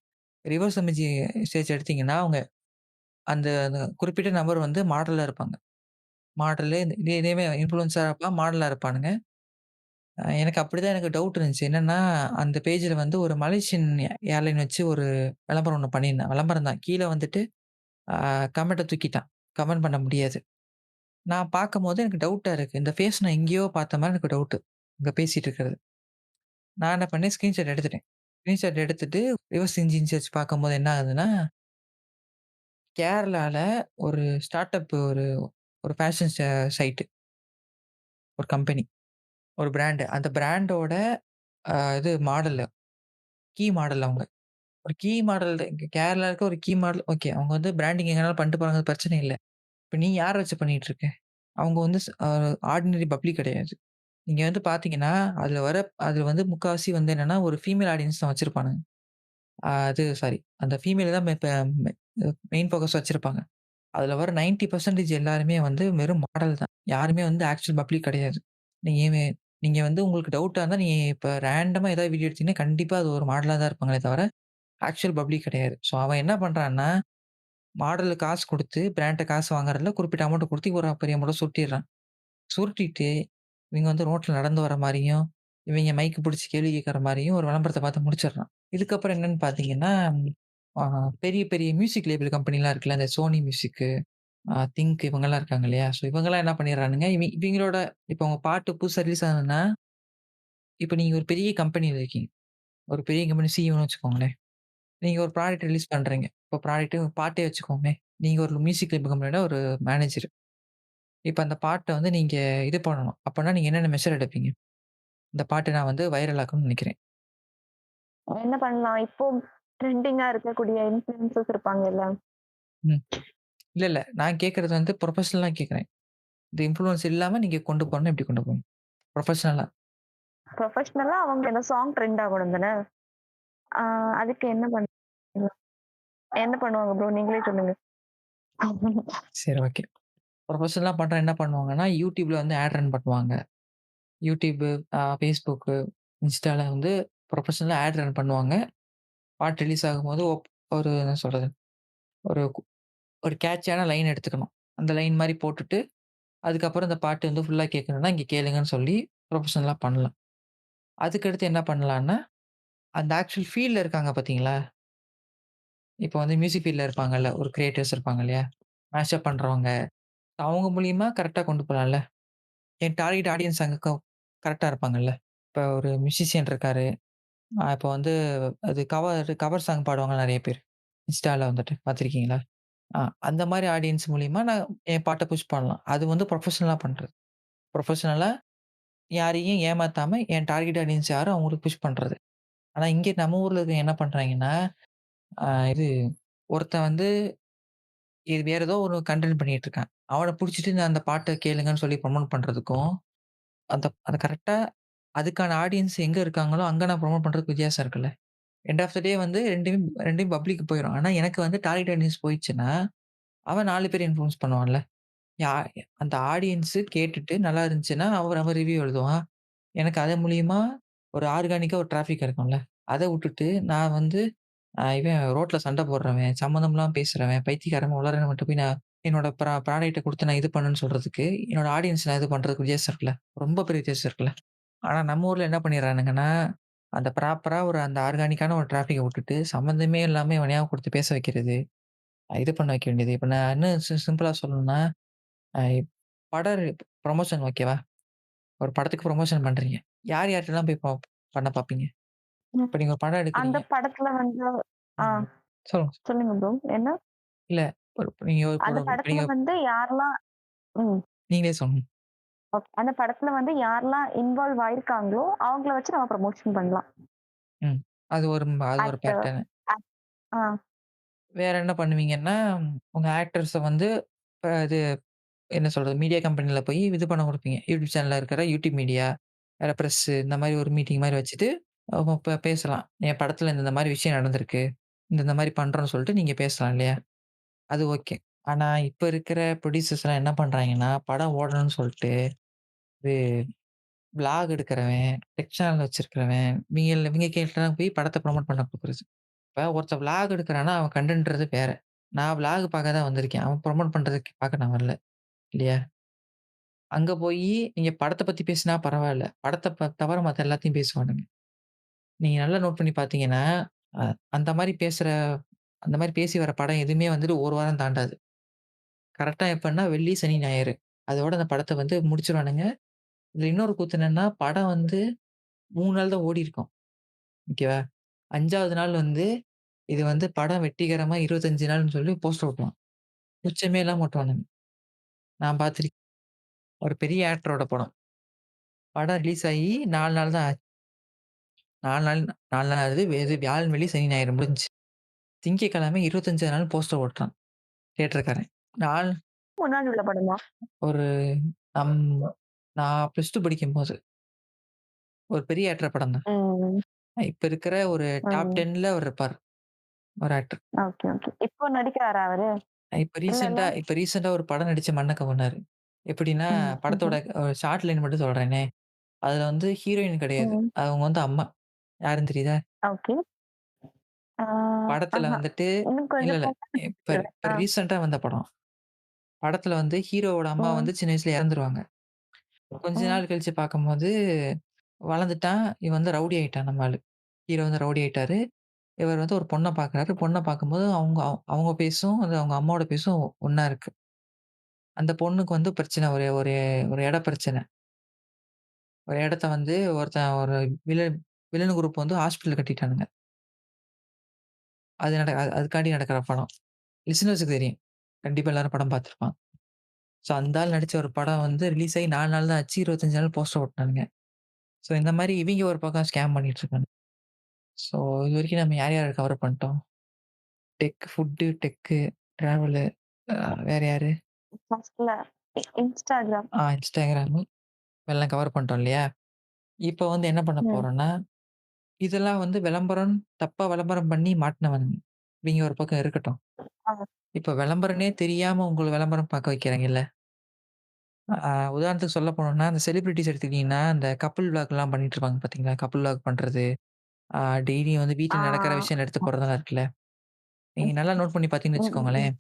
ரிவர்ஸ் இமேஜ் எடுத்தீங்கன்னா, அவங்க அந்த அந்த குறிப்பிட்ட நபர் வந்து மாடலா இருப்பாங்க. மாடலு இதேவே இன்ஃப்ளூயன்ஸரா இருப்பான், மாடலா இருப்பானுங்க. எனக்கு அப்படிதான் எனக்கு டவுட் இருந்துச்சு. என்னன்னா, அந்த பேஜ்ல வந்து ஒரு மலேசியன் ஏர்லைன் வச்சு ஒரு விளம்பரம் ஒண்ணு பண்ணியிருந்தான். விளம்பரம் தான். கீழ வந்துட்டு ஆ கமெண்ட்ட தூக்கிட்டான். கமெண்ட் பண்ண முடியாது. நான் பார்க்கும்போது எனக்கு டவுட்டா இருக்கு. இந்த ஃபேஸ் நான் எங்கேயோ பார்த்த மாரி எனக்கு டவுட்டு. இங்க பேசிட்டு இருக்கிறது. நான் என்ன பண்ணேன் ஸ்கிரீன்ஷாட் எடுத்துட்டேன். ஸ்கிரீன்ஷாட் எடுத்துட்டு ரிவர்ஸ் இன்ஜின் சர்ச் பார்க்கும்போது என்ன ஆகுதுன்னா, கேரளால ஒரு ஸ்டார்ட் அப் ஒரு ஒரு ஃபேஷன் சைட் ஒரு கம்பெனி, ஒரு பிராண்ட். அந்த பிராண்டோட இது மாடல் கீ மாடல் அவங்க. ஒரு கீ மாடல் கேரளால இருக்க ஒரு கீ மாடல் ஓகே. அவங்க வந்து பிராண்டிங் எங்கனாலும் பண்ணிட்டு போறாங்க. அது பிரச்சனை இல்ல. இப்ப நீ யார வச்சு பண்ணிட்டு இருக்க? அவங்க வந்து ஆர்டினரி பப்ளிக் கிடையாது. நீங்க வந்து பார்த்தீங்கன்னா, அதுல வந்து முக்காவாசி வந்து என்னன்னா, ஒரு ஃபீமேல் ஆடியன்ஸ் தான் வச்சிருப்பானுங்க. அது சாரி அந்த ஃபீமேல் தான் இப்ப மெயின் ஃபோக்கஸ் வச்சிருப்பாங்க. அதுல வர 90% எல்லாருமே வந்து வெறும் மாடல் தான். யாருமே வந்து ஆக்சுவல் பப்ளிக் கிடையாது. நீங்க நீங்க வந்து உங்களுக்கு டவுட்டா இருந்தா, நீங்க இப்ப ரேண்டமா ஏதாவது வீடியோ எடுத்தீங்கன்னா, கண்டிப்பா அது ஒரு மாடலா தான் இருப்பாங்களே தவிர, ஆக்சுவல் பப்ளிக் கிடையாது. ஸோ அவன் என்ன பண்றான்னா, மாடலுக்கு காசு குடுத்து, பிராண்ட்ட காசு வாங்குறதுல குறிப்பிட்ட அமௌண்ட் குடுத்து ஒரு பெரிய அமௌண்ட்ட சுருட்டிடுறான். சுருட்டிட்டு, இவங்க வந்து ரோட்ல நடந்து வர மாரியும், இவங்க மைக் புடிச்சு கேள்வி கேட்கிற மாரியும் ஒரு விளம்பரத்த பார்த்து முடிச்சிடுறான். இதுக்கப்புறம் என்னன்னு பார்த்தீங்கன்னா, ஆ பெரிய பெரிய மியூசிக் லேபிள் கம்பெனிலாம் இருக்குல்ல, இந்த சோனி மியூசிக்கு, திங்க் இவங்கலாம் இருக்காங்க இல்லையா? ஸோ இவங்கலாம் என்ன பண்ணிடுறானுங்க, இவங்களோட இப்ப உங்க பாட்டு புதுசா ரிலீஸ் ஆகுதுன்னா, இப்ப நீங்க ஒரு பெரிய கம்பெனில இருக்கீங்க. ஒரு பெரிய கம்பெனி சிஇஓன்னு வச்சுக்கோங்களேன். நீங்க ஒரு ப்ராடக்ட் ரிலீஸ் பண்றீங்க. இப்போ ப்ராடக்ட் பாட்டே வச்சுக்கோங்களேன். நீங்க ஒரு மியூசிக் லேபிள் கம்பெனியோட ஒரு மேனேஜர். இப்ப அந்த பாட்ட வந்து நீங்க இது பண்ணணும். அப்பன்னா நீங்க என்னென்ன மெஷர் எடுப்பீங்க? இந்த பாட்ட நான் வந்து வைரல் ஆக்கணும்னு நெனைக்கிறேன். என்ன பண்ணலாம்? இப்போ ட்ரெண்டிங்கா இருக்கக்கூடிய இன்ஃப்ளூயன்சர்ஸ் இருப்பாங்கல்ல. ம். இல்ல. நான் கேட்கறது வந்து ப்ரொஃபஷனலா கேட்கிறேன். இந்த இன்ஃப்ளூயன்ஸ் இல்லாம நீங்க கொண்டு போணும்னா எப்படி கொண்டு போவீங்க? ப்ரொஃபஷனலா. ப்ரொஃபஷனலா அவங்க அந்த சாங் ட்ரெண்ட் ஆகணும் தானே! ஆ அதுக்கு என்ன பண்ணலாம்? என்ன பண்ணுவாங்க ப்ரோ? நீங்களே சொல்லுங்க. சரி ஓகே. ப்ரொஃபஷனலா பண்றா என்ன பண்ணுவாங்கன்னா, YouTubeல வந்து ஆட் ரன் பண்ணுவாங்க. YouTube, Facebook, Instaல வந்து ப்ரொஃபஷனலா ஆட் ரன் பண்ணுவாங்க. பாட்டு ரிலீஸ் ஆகும்போது ஒரு என்ன சொல்றது? ஒரு ஒரு கேட்சியான லைன் எடுத்துக்கணும். அந்த லைன் மாரி போட்டுட்டு, அதுக்கப்புறம் இந்த பாட்டு வந்து ஃபுல்லா கேட்கணும்னா, இங்க கேளுங்கன்னு சொல்லி ப்ரொஃபஷனலா பண்ணலாம். அதுக்கடுத்து என்ன பண்ணலான்னா, அந்த ஆக்சுவல் ஃபீல்ட்ல இருக்காங்க பார்த்தீங்களா? இப்போ வந்து மியூசிக் ஃபீல்ட்ல இருப்பாங்கல்ல, ஒரு கிரியேட்டர்ஸ் இருப்பாங்க இல்லையா? மேஷப் பண்றவங்க. அவங்க மூலியமா கரெக்ட்டா கொண்டு போலாம்ல. என் டார்கெட் ஆடியன்ஸ் அங்க கரெக்ட்டா இருப்பாங்கல்ல. இப்ப ஒரு மியூசிஷியன் இருக்காரு. இப்ப வந்து அது கவர் சாங் பாடுவாங்க நெறைய பேர். இன்ஸ்டால வந்துட்டு பார்த்துருக்கீங்களா? ஆ அந்த மாரி ஆடியன்ஸ் மூலியமா நான் என் பாட்ட புஷ் பண்ணலாம். அது வந்து ப்ரொஃபஷனலா பண்றது. ப்ரொஃபஷனலா யாரையும் ஏமாத்தாம என் டார்கெட் ஆடியன்ஸ் யாரோ அவங்களுக்கு புஷ் பண்றது. ஆனா இங்க நம்ம ஊர்ல இருக்கவங்க என்ன பண்றாங்கன்னா, இது ஒருத்தன் வந்து இது வேற ஏதோ ஒரு கன்டென்ட் பண்ணிட்டு இருக்கான். அவன புடிச்சிட்டு நான் அந்த பாட்ட கேளுங்கன்னு சொல்லி ப்ரமோட் பண்றதுக்கும், அந்த கரெக்ட்டா அதுக்கான ஆடியன்ஸ் எங்க இருக்காங்களோ, அங்க நான் ப்ரமோட் பண்றதுக்கு வித்தியாசம் இருக்குல்ல. எண்ட் ஆஃப் த டே வந்து 2யும் பப்ளிக் போயிரும். ஆனா எனக்கு வந்து டார்கெட் ஆடியன்ஸ் போயிடுச்சுன்னா, அவன் 4 பேர இன்ஃப்ளூயன்ஸ் பண்ணுவான்ல. யா அந்த ஆடியன்ஸ் கேட்டுட்டு நல்லா இருந்துச்சுன்னா, அவன் அவன் ரிவ்யூ எழுதுவான். எனக்கு அதன் மூலியமா ஒரு ஆர்கானிக்கா ஒரு டிராஃபிக் கிடைக்கும்ல. அத வுட்டுட்டு நான் வந்து இவன் ரோட்ல சண்ட போடுறவன், சம்மந்தம் இல்லாம பேசுறவன், பைத்தியக்காரன், உளறவன்ட்ட போய் நான் என்னோட ப்ராடக்ட்ட குடுத்து நான் இது பண்ணுன்னு சொல்றதுக்கு, என்னோட ஆடியன்ஸ் நான் இது பண்றதுக்கு வித்தியாசம் இருக்குல்ல. ரொம்ப பெரிய வித்தியாசம் இருக்குல்ல. ஆனா நம்ம ஊர்ல என்ன பண்ணிடுறானுங்கன்னா, அந்த ப்ராப்பரா ஒரு அந்த ஆர்கானிக்கான ஒரு டிராஃபிக்க விட்டுட்டு, சம்மந்தமே இல்லாம எவனையாவது குடுத்து பேச வைக்கிறது. இது பண்ண வைக்க வேண்டியது. இப்ப நான் இன்னும் சிம்பிளா சொல்லணும்னா, அ படம் ப்ரமோஷன் ஓகேவா? ஒரு படத்துக்கு ப்ரமோஷன் பண்றீங்க. யார் யார்ட்டலாம் போய் பண்ண பார்ப்பீங்க? ம். இப்ப நீங்க ஒரு படம் அந்த எடுக்குறீங்க. படத்துல வந்து ஆ சொல்லுங்க. சொல்லுங்க ப்ரோ. என்ன? இல்ல நீங்க ஒரு அந்த ஒரு இப்ப படத்துல நீங்க வந்து யாரெல்லாம் ம். நீங்களே சொல்லுங்க. ஓகே. அந்த படத்துல வந்து யாரெல்லாம் இன்வால்வ் ஆயிருக்காங்களோ, அவங்கள வச்சு நம்ம ப்ரமோஷன் பண்ணலாம். ம். அது ஒரு ஆக்டர். பேட்டர்னு. ஆக் ஆ. வேற என்ன பண்ணுவீங்கன்னா, உங்க ஆக்டர்ஸ வந்து இது என்ன சொல்றது? மீடியா கம்பெனில போய் இது பண்ண குடுப்பீங்க. யூடியூப் சேனல்ல இருக்கிற யூடியூப் மீடியா, வேற பிரஸ் இந்த மாரி ஒரு மீட்டிங் மாரி வச்சுட்டு, அவங்க பேசலாம். என் படத்துல இந்த இந்த மாரி விஷயம் நடந்திருக்கு. இந்த இந்த மாரி பண்றோம்னு சொல்லிட்டு நீங்க பேசலாம் இல்லையா? அது ஓகே. ஆனா இப்ப இருக்கிற ப்ரொடியூசர்ஸ்லாம் என்ன பண்றாங்கன்னா, படம் ஓடணும்னு சொல்ட்டு, இது விளாக் எடுக்கிறவன், டெக் சேனல் வச்சிருக்கிறவன், இவங்க கிட்டலாம் போய் படத்த ப்ரமோட் பண்ண குடுக்குறது. இப்ப ஒருத்தன் விளாக் எடுக்குறான்னா, அவன் கன்டென்ட்ன்றது வேற. நான் விளாக் பார்க்க தான் வந்திருக்கேன். அவன் ப்ரமோட் பண்றதுக்கு பார்க்க நான் வரல. இல்லையா? அங்க போயி நீங்க படத்த பத்தி பேசினா பரவால்ல. படத்த தவிர மத்த எல்லாத்தையும் பேசுவானுங்க. நீங்க நல்லா நோட் பண்ணி பார்த்தீங்கன்னா, அ அந்த மாரி பேசுற அந்த மாரி பேசி வர படம் எதுவுமே வந்துட்டு 1 வாரம் தாண்டாது. கரெக்ட்டா எப்பன்னா வெள்ளி, சனி, ஞாயிறு. அதோட அந்த படத்த வந்து முடிச்சுருவானுங்க. இதுல இன்னொரு கூத்து என்னன்னா, படம் வந்து 3 நாள் தான் ஓடியிருக்கும். ஓகேவா? 5வது நாள் வந்து இது வந்து படம் வெற்றிகரமா 25 நாள்ன்னு சொல்லி போஸ்டர் ஒட்டுவான். உச்சமே இல்லாம ஒட்டுவானுங்க. நான் பார்த்துருக்கேன். ஒரு பெரிய ஆக்டரோட படம். படம் ரிலீஸ் ஆயி 4 நாள் தான் ஆச்சு. 4 நாள் 4 நாள் ஆகுது. இது வியாழன், வெள்ளி, சனி, ஞாயிறு முடிஞ்சுச்சு. திங்கட்கிழமை 25 நாள் போஸ்டர் ஓட்டுறான் தியேட்டர்காரன். நாள் முன்னாடி உள்ள படமா? ஒரு நம் நான் +2 படிக்கும்போது ஒரு பெரிய ஆக்டர் படம் தான். ம். இப்ப இருக்கிற ஒரு டாப் ம். 10ல அவர் இருப்பார். ஒரு ஆக்டர். Okay, okay. இப்போ நடிக்கிறாரா அவரு? இல்லல்ல? இப்ப ரீசென்ட்டா ஒரு படம் நடிச்சு மண்ண கவுந்தாரு. எப்படின்னா, ம். படத்தோட ம்ஹ்ம். ஷார்ட் லைன் மட்டும் சொல்றேனே. அதுல வந்து ஹீரோயின் கிடையாது. ம். அவங்க வந்து அம்மா. யாருன்னு தெரியுதா? ஓகே. ஆ படத்துல ஆஹா. வந்துட்டு இன்னும் இல்ல, கொஞ்சம் இல்ல. இப்ப சொல்லுங்க. இப்ப ரீசென்ட்டா வந்த படம். படத்துல வந்து ஹீரோவோட அம்மா ம். வந்து சின்ன வயசுல இறந்துருவாங்க. கொஞ்ச ம். நாள் கழிச்சு பார்க்கும்போது, வளர்ந்துட்டான். இவன் வந்து ரவுடி ஆயிட்டான் நம்ம ஆளு. ஹீரோ வந்து ரவுடி ஆயிட்டாரு. இவர் வந்து ஒரு பொண்ண பார்க்குறாரு. பொண்ண பார்க்கும்போது அவங்க அவங்க ஃபேஸும், அது அவங்க அம்மாவோட ஃபேஸும் ஒண்ணா இருக்கு. அந்த பொண்ணுக்கு வந்து பிரச்சனை. ஒரு ஒரு ஒரு இட பிரச்சனை. ஒரு இடத்த வந்து ஒரு வில்லன் வில்லன் குரூப் வந்து ஹாஸ்பிட்டல் கட்டிட்டானுங்க. அதுக்காண்டி நடக்கிற படம். லிசனர்ஸ்க்கு தெரியும். கண்டிப்பா எல்லாரும் படம் பார்த்துருப்பாங்க. ஸோ அந்த ஆள் நடிச்ச ஒரு படம் வந்து ரிலீஸ் ஆகி 4 நாள் தான் ஆச்சு. 25 நாள் போஸ்டர் ஓட்டுனானுங்க. ஸோ இந்த மாரி இவங்க ஒரு பக்கம் ஸ்கேம் பண்ணிட்டு இருக்காங்க. ஸோ இதுவரைக்கும் நம்ம யார் யார கவர் பண்ணிட்டோம்? டெக்கு, டிராவலு வேற யாரு? ஃபர்ஸ்ட்ல Instagram. Instagram எல்லாம் கவர் பண்ணிட்டோம் இல்லையா? இப்ப வந்து என்ன பண்ண ம். போறோம்னா, இதெல்லாம் வந்து தப்பா விளம்பரம் பண்ணி மாட்டுனவனுங்க. இவங்க ஒரு பக்கம் இருக்கட்டும். ஆ. இப்ப விளம்பரம்னே தெரியாம உங்கள விளம்பரம் பார்க்க வைக்கிறாங்கல்ல. உதாரணத்துக்கு சொல்ல போனோம்னா, அந்த செலிபிரிட்டீஸ் எடுத்துக்கிட்டீங்கன்னா, அந்த கப்புள் விளாக்லாம் பண்ணிட்டு இருப்பாங்க பார்த்தீங்களா? கப்புள் விளாக் பண்றது. ஆ டெய்லியும் வந்து வீட்ல ஆ. நடக்கிற விஷயம் எடுத்து ஆமா. போடுறதெல்லாம் இருக்குல்ல. நீங்க ம். நல்லா நோட் பண்ணி பார்த்தீங்கன்னு ம். ம். வச்சுக்கோங்களேன்.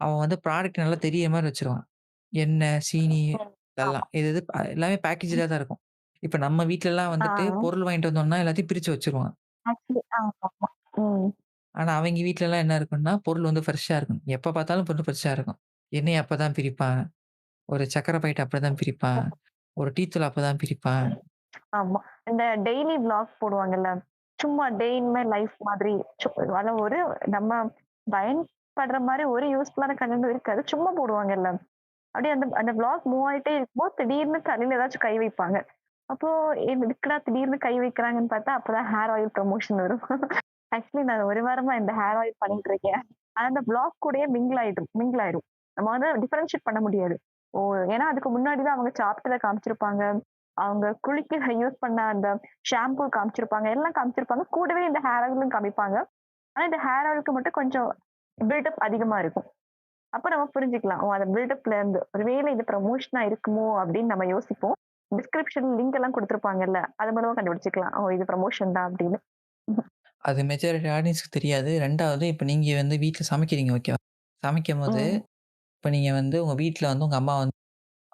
அவன் வந்து ப்ராடக்ட் நல்லா தெரியிற மாரி வச்சுருவான். எண்ணெய், சீனி ம். ஆமா. இதெல்லாம். இது இது எல்லாமே பேக்கேஜ்டா தான் இருக்கும். இப்ப நம்ம வீட்லலாம் ஆ. வந்துட்டு பொருள் வாங்கிட்டு வந்தோம்னா, எல்லாத்தையும் பிரிச்சு வச்சுருவான். ஆக்சுவலி ஆமாமா. ம். ஆனா, அவைங்க வீட்லலாம் என்ன இருக்கும்னா, பொருள் வந்து ஃப்ரெஷ்ஷா இருக்கும். எப்ப பார்த்தாலும் பொருள் ஃப்ரெஷ்ஷா இருக்கும். எண்ணெய அப்பதான் பிரிப்பான். ஒரு சர்க்கரை பாக்கெட் அப்பதான் பிரிப்பான். ஒரு டீ தூள் அப்பதான் பிரிப்பான். ஆமா. இந்த டெய்லி விளாக் போடுவாங்கல்ல. சும்மா டே இன் மை லைஃப் மாதிரி. அதான் ஒரு நம்ம பயன்படுற மாரி ஒரு யூஸ்ஃபுல்லான கன்டென்டும் இருக்காது. சும்மா போடுவாங்கல்ல. அப்படியே அந்த அந்த விளாக் மூவ் ஆயிட்டே இருக்கும்போது, திடீர்னு தலையில ஏதாச்சும் கை வைப்பாங்க. அப்போ எதுக்குடா திடீர்னு கை வைக்கிறாங்கன்னு பார்த்தா, அப்பதான் ஹேர் ஆயில் ப்ரமோஷன் வரும். ஆக்சுவலி நான் 1 வாரமா இந்த ஹேர் ஆயில் பண்ணிட்டு இருக்கேன். ஆனா அந்த விளாக் கூடயே மிங்கிள் ஆயிரும். நம்ம வந்து டிஃபரன்ஷியேட் பண்ண முடியாது. ஓ! ஏன்னா அதுக்கு முன்னாடி தான் அவங்க சாப்பிட்டத காமிச்சிருப்பாங்க. அவங்க குளிக்க யூஸ் பண்ண அந்த ஷாம்பூ காமிச்சிருப்பாங்க. எல்லாம் காமிச்சிருப்பாங்க. கூடவே இந்த ஹேர் ஆயிலும் காமிப்பாங்க. ஆனா இந்த ஹேர் ஆயிலுக்கு மட்டும் கொஞ்சம் பில்டப் அதிகமா இருக்கும். அப்ப நம்ம புரிஞ்சுக்கலாம். ஓ! அந்த பில்டப்ல இருந்து ஒருவேளை இது ப்ரமோஷனா இருக்குமோ! அப்படின்னு நம்ம யோசிப்போம். டிஸ்கிரிப்ஷன் லிங்க் எல்லாம் குடுத்துருப்பாங்கல்ல. அது மூலமா கண்டுபிடிச்சுக்கலாம். ஓ! இது ப்ரமோஷன் தான் அப்படின்னு. அது மெஜாரிட்டி ஆடியன்ஸ்க்கு தெரியாது. 2வது இப்ப நீங்க வந்து வீட்ல சமைக்கிறீங்க ஓகேவா? சமைக்கும்போது, ம். இப்ப நீங்க வந்து உங்க வீட்ல வந்து உங்க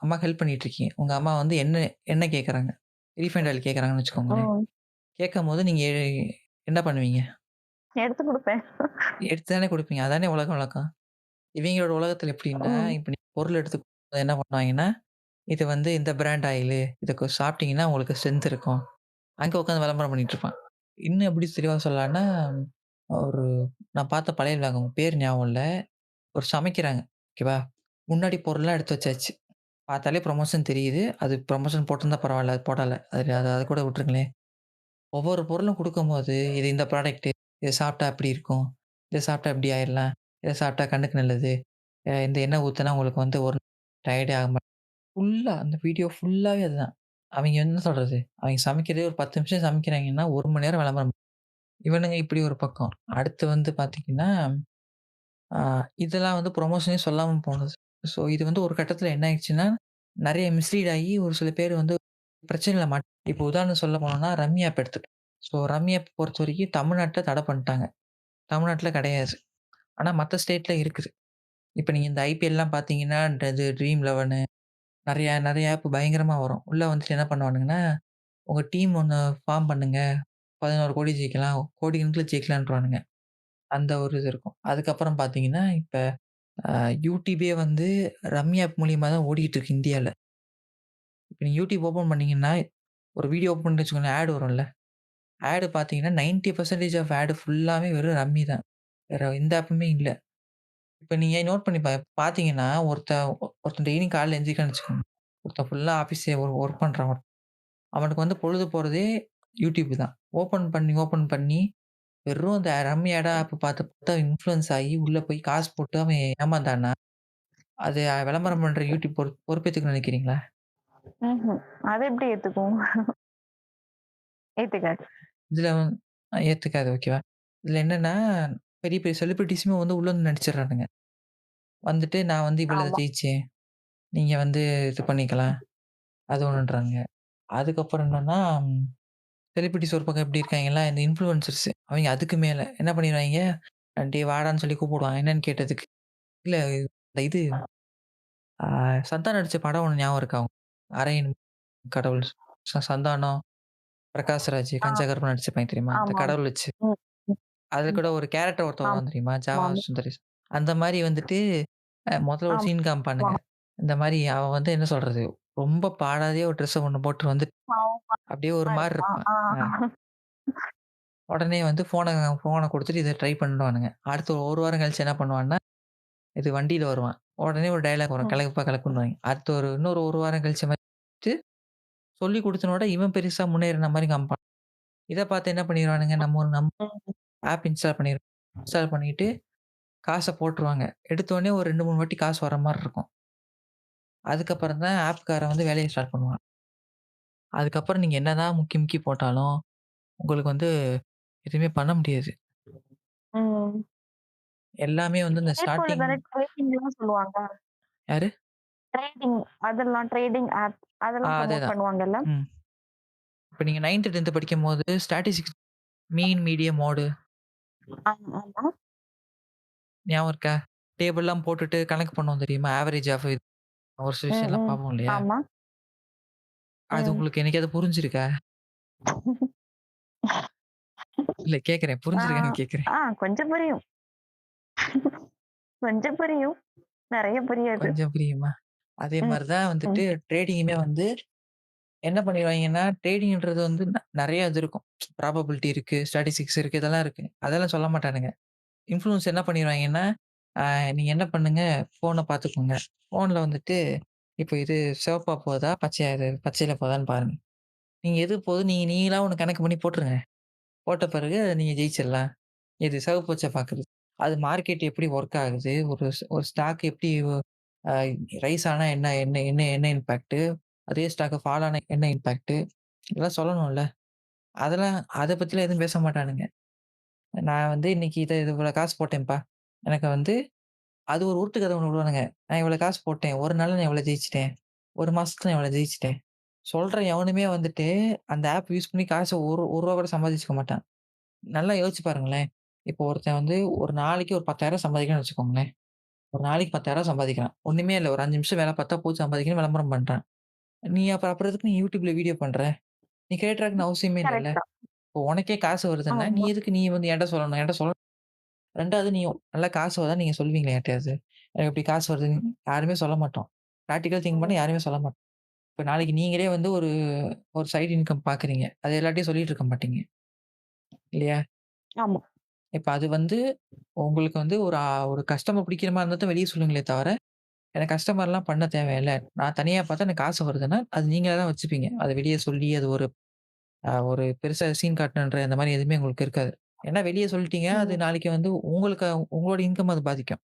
அம்மாக்கு ஹெல்ப் பண்ணிட்டு இருக்கீங்க. உங்க அம்மா வந்து எண்ணெய் எண்ணெய் கேட்கறாங்க. ரீஃபைண்ட் ஆயில் கேட்கறாங்கன்னு வச்சுக்கோங்களேன். ம். கேட்கும்போது நீங்க என்ன பண்ணுவீங்க? எடுத்து குடுப்பேன். எடுத்து தானே குடுப்பீங்க. அதானே உலக வழக்கம். இவங்களோட உலகத்துல எப்படின்னா, ம். இப்ப நீங்க பொருள் எடுத்து குடுக்கும்போது என்ன பண்ணுவாங்கன்னா, இது வந்து இந்த பிராண்ட் ஆயிலு. இத சாப்பிட்டீங்கன்னா உங்களுக்கு ஸ்ட்ரென்த் இருக்கும். அங்க உட்காந்து விளம்பரம் பண்ணிட்டு இருப்பான். இன்னும் எப்படி தெளிவா சொல்லலாம்னா, ஒரு நான் பார்த்த பழைய விளம்பரம் பேர் ஞாபகம் இல்ல. ஒரு சமைக்கிறாங்க. ஓகேவா? முன்னாடி பொருள்லாம் எடுத்து வச்சாச்சு. பார்த்தாலே ப்ரமோஷன் தெரியுது. அது ப்ரமோஷன் போட்டிருந்தா பரவால்ல. அது போடல. அது அத அத கூட விட்டுருங்களேன். ஒவ்வொரு பொருளும் குடுக்கும்போது, இது இந்த ப்ராடக்ட்டு. இத சாப்பிட்டா இப்படி இருக்கும். இத சாப்பிட்டா இப்படி ஆயிரலாம். இத சாப்பிட்டா கண்ணுக்கு நல்லது. இந்த எண்ணெய் ஊத்துனா உங்களுக்கு வந்து ஒரு டயர்டே ஆக மாட்டீங்க. ஃபுல்லா அந்த வீடியோ ஃபுல்லாவே அதுதான். அவைங்க என்ன சொல்றது? அவைங்க சமைக்கிறதே ஒரு 10 நிமிஷம் சமைக்கிறாங்கன்னா, 1 மணி நேரம் விளம்பரம். இவனுங்க இப்படி ஒரு பக்கம். அடுத்து வந்து பார்த்தீங்கன்னா, ஆ இதெல்லாம் வந்து ப்ரமோஷனே சொல்லாம போனது. ஸோ இது வந்து ஒரு கட்டத்தில என்ன ஆயிடுச்சுன்னா, நெறைய மிஸ்லீட் ஆகி ஒரு சில பேர் வந்து பிரச்சனையில இப்போ உதாரணம் சொல்ல போனோம்னா, ரம்மி ஆப் எடுத்துட்டோம். ஸோ ரம்மி ஆப் பொறுத்தவரைக்கும் தமிழ்நாட்ல தடை பண்ணிட்டாங்க. தமிழ்நாட்ல கிடையாது. ஆனா மத்த ஸ்டேட்ல இருக்குது. இப்ப நீங்க இந்த ஐபிஎல்லாம் பார்த்தீங்கன்னா, இது ட்ரீம் 11 நெறைய நெறைய ஆப் பயங்கரமா வரும். உள்ள வந்துட்டு என்ன பண்ணுவானுங்கன்னா, உங்க டீம் ஒண்ணு ஃபார்ம் பண்ணுங்க. 11,00,00,000 ஜெயிக்கலாம். கோடிக்கணக்குல ஜெயிக்கலான்ருவானுங்க. அந்த ஒரு இது இருக்கும். அதுக்கப்புறம் பார்த்தீங்கன்னா, இப்ப யூடியூபே வந்து ரம்மி ஆப் மூலியமா தான் ஓடிக்கிட்டு இருக்கு இந்தியால. இப்ப நீங்க யூடியூப் ஓப்பன் பண்ணீங்கன்னா, ஒரு வீடியோ ஓப்பன் பண்ணி வச்சுக்கோங்களேன், ஆட் வரும்ல. ஆட் பார்த்தீங்கன்னா, 90% ஆஃப் ஆட் ஃபுல்லாவே வெறும் ரம்மி தான். வேற எந்த ஆப்புமே இல்ல. இப்ப நீங்க நோட் பண்ணி பார்த்தீங்கன்னா, ஒருத்தன் டெய்லியும் காலைல எந்திரிக்கிறான்னு வச்சுக்கோங்க. ஒருத்தன் ஃபுல்லா ஆஃபீஸே ஒர்க் பண்றான். அவனுக்கு வந்து பொழுது போறதே யூடியூப் தான். ஓப்பன் பண்ணி வெறும் அந்த ரம்மி ஆப் பார்த்து பார்த்து அவன் இன்ஃப்ளூயன்ஸ் ஆகி உள்ள போய் காசு போட்டு அவன் ஏமாந்தான்னா, அது விளம்பரம் பண்ற யூடியூப் பொறுப்பேத்துக்கும்னு நினைக்கிறீங்களா? ம்ஹ்ம். அத எப்படி ஏத்துக்கும்? ஏத்துக்காது. இதுல ஏத்துக்காது ஓகேவா? இதுல என்னன்னா, பெரிய பெரிய செலிபிரிட்டீஸுமே வந்து உள்ள வந்து நடிச்சிடுறானுங்க. வந்துட்டு நான் வந்து இவ்வளோ ஆமா. ஜெயிச்சேன். நீங்க வந்து இது பண்ணிக்கலாம். அது ஒண்ணுன்றாங்க. அதுக்கப்புறம் என்னன்னா, செலிபிரிட்டீஸ் ஒரு பக்கம் எப்படி இருக்காங்கன்னா, இந்த இன்ஃப்ளூயன்சர்ஸ் அவைங்க அதுக்கு மேல என்ன பண்ணிருவாய்ங்க, டேய் வாடான்னு சொல்லி கூப்பிடுவான். என்னன்னு கேட்டதுக்கு, இல்ல இந்த இது ஆ சந்தானம் நடிச்ச படம் ஒண்ணு ஞாபகம் இருக்கா? அறையின் கடவுள். சந்தானம், பிரகாஷ்ராஜ், ஆ, கஞ்சா நடிச்சிருப்பாங்க தெரியுமா? இந்த ஆமாம். கடவுள் வச்சு. ம், ம், அதுல ம். கூட ஒரு கேரக்டர் ஒருத்தன் ஆமா, வருவான் தெரியுமா? ஜாவா ஆமா, சுந்தரேஷ். அந்த மாரி வந்துட்டு மொதல்ல ஒரு சீன் காமிப்பானுங்க. ஆமா. இந்த மாரி அவன் வந்து என்ன சொல்றது, ரொம்ப பாடாதே ஒரு ட்ரெஸ்ஸ ஒண்ணு போட்டு வந்து பாவமா அப்படியே ஒரு மாரி இருப்பான். இருப்பான். ஆ. உடனே வந்து ஃபோன குடுத்துட்டு இத ட்ரை பண்ணுவானுங்க. அடுத்து ஒரு வாரம் கழிச்சு என்ன பண்ணுவான்னா, இது வண்டியில வருவான். உடனே ஒரு டயலாக் வரும். ம், கெளப்புப்பா கெளப்புன்னுவாய்ங்க. அடுத்து இன்னொரு 1 வாரம் கழிச்ச மாரி சொல்லிக் குடுத்தனோட இவன் பெருசா முன்னேறுன மாரி காமிப்பான். இத பார்த்து என்ன பண்ணிருவானுங்க, நம்ம ம். ஆப் இன்ஸ்டால் பண்ணிருவோம். இன்ஸ்டால் பண்ணிட்டு காச போட்டுருவாங்க. எடுத்தோனே ஒரு 2, 3 வாட்டி காசு வர மாரி இருக்கும். அதுக்கப்புறம் தான் ஆப்காரன் வந்து வேலைய ஸ்டார்ட் பண்ணுவான். அதுக்கப்புறம் நீங்க என்னதான் முக்கி முக்கி போட்டாலும், உங்களுக்கு வந்து எதுவுமே பண்ண முடியாது. ம். எல்லாமே வந்து இந்த இதே போல ஸ்டார்ட்டிங் தானே ட்ரேடிங்லாம் சொல்லுவாங்க. யாரு? ட்ரேடிங் அதெல்லாம் ட்ரேடிங் ஆப் அதெல்லாம் ப்ரமோட் அதேதான். பண்ணுவாங்கல்ல? ம். இப்ப நீங்க 9த், 10த் படிக்கும்போது ஸ்டாட்டிஸ்டிக்ஸ் மீன், மீடியன், மோடு ஆமா. ஞாபகம் இருக்கா? டேபிள்லாம் போட்டுட்டு கணக்கு பண்ணுவோம் தெரியுமா? ஆவரேஜ் ஆஃப் ஒரு சில ம், விஷயம்லாம் ம். பார்ப்போம் இல்லையா? ஆமா. அது ம். உங்களுக்கு என்னைக்காவது புரிஞ்சிருக்கா? இல்ல கேட்கிறேன். ஆ, புரிஞ்சிருக்கான்னு கேட்கிறேன். கொஞ்சம் புரியும். கொஞ்சம் புரியும். நெறைய புரியாது. கொஞ்சம் புரியுமா? அதே ம், மாரி தான் ம், வந்துட்டு ட்ரேடிங்குமே வந்து என்ன பண்ணிருவாய்ங்கன்னா, ட்ரேடிங்ன்றது வந்து நெறைய இது இருக்கும். ப்ராபபிலிட்டி இருக்கு, ஸ்டாட்டிஸ்டிக்ஸ் இருக்கு, இதெல்லாம் இருக்கு. அதெல்லாம் சொல்ல மாட்டானுங்க. இன்ஃப்ளூயன்ஸ் என்ன பண்ணிருவாய்ங்கன்னா, நீங்க என்ன பண்ணுங்க, ஃபோன பார்த்துக்கோங்க. ஃபோன்ல வந்துட்டு இப்ப இது சிவப்பா போதா, பச்சையில போதான்னு பாருங்க. நீங்க எது போதும் நீங்களா ஒண்ணு கணக்கு பண்ணி போட்டுருங்க. போட்ட பிறகு நீங்க ஜெயிச்சிடலாம். இது சிவப்பு பச்சை பார்க்குறது. அது மார்க்கெட் எப்படி ஒர்க் ஆகுது? ஒரு ஸ்டாக் எப்படி அ ரைஸ் ஆனா என்ன என்ன என்ன என்ன இம்பாக்ட்? அதே ஸ்டாக் ஃபால் ஆனா என்ன இம்பாக்ட்? இதெல்லாம் சொல்லணும்ல. அத பத்திலாம் எதுவும் பேச மாட்டானுங்க. நான் வந்து இன்னைக்கு இவ்வளோ காசு போட்டேன்ப்பா. எனக்கு வந்து அது ஒரு உருட்டு கதை ஒண்ணு விடுவானுங்க. நான் இவ்வளோ காசு போட்டேன். 1 நாள்ல நான் இவ்வளோ ஜெயிச்சுட்டேன். 1 மாசத்துல நான் இவ்வளோ ஜெயிச்சுட்டேன். சொல்ற எவனுமே வந்துட்டு அந்த ஆப் யூஸ் பண்ணி காசு ரூ. 1 கூட சம்பாதிச்சுக்க மாட்டான். நல்லா யோசிச்சு பாருங்களேன். இப்போ ஒருத்தன் வந்து ஒரு நாளைக்கு ஒரு 10,000 சம்பாதிக்கிறான்னு வச்சுக்கோங்களேன். ஒரு நாளைக்கு 10,000 சம்பாதிக்கிறான். ஒண்ணுமே இல்ல. ஒரு 5 நிமிஷம் வேலை பார்த்தா போச்சு சம்பாதிக்கிறேன்னு விளம்பரம் பண்றான். நீ அப்புறம் அப்புறம் எதுக்கு நீ YouTubeல வீடியோ பண்ற? நீ கிரியேட்டர் ஆகணும்னு அவசியமே இல்லல்ல. கரெக்ட் தான். இப்போ உனக்கே காசு வருதுன்னா, நீ ஆமா. எதுக்கு நீ வந்து என்ட்ட சொல்லணும்? என்ட்ட சொல்ல 2வது நீ நல்லா காசு வருதான்னு நீங்க சொல்வீங்களா யார்ட்டயாவது? எனக்கு இப்படி காசு வருதுன்னு யாருமே சொல்ல மாட்டோம். பிராக்டிகல் திங்க் பண்ணா ம். யாருமே சொல்ல மாட்டோம். இப்ப நாளைக்கு நீங்களே வந்து ஒரு ஒரு சைடு இன்கம் பார்க்குறீங்க. அது எல்லார்ட்டயும் சொல்லிட்டு இருக்க மாட்டீங்க. இல்லையா? ஆமா. இப்ப அது வந்து உங்களுக்கு வந்து ஒரு கஸ்டமர் பிடிக்கிற மாரி இருந்தா தான் வெளிய சொல்லுவீங்களே தவிர, எனக்கு கஸ்டமர்லாம் பண்ண தேவையில்ல. நான் தனியா பார்த்தா எனக்கு காசு வருதுன்னா, அது நீங்களா தான் வச்சுப்பீங்க. அத வெளிய சொல்லி அது ஒரு பெருசா சீன் காட்டணுன்ற அந்த மாரி எதுவுமே உங்களுக்கு இருக்காது. ஏன்னா வெளிய சொல்லிட்டீங்க, அது ம். நாளைக்கு வந்து உங்களுக்கு உங்களோட இன்கம் அது பாதிக்கும்.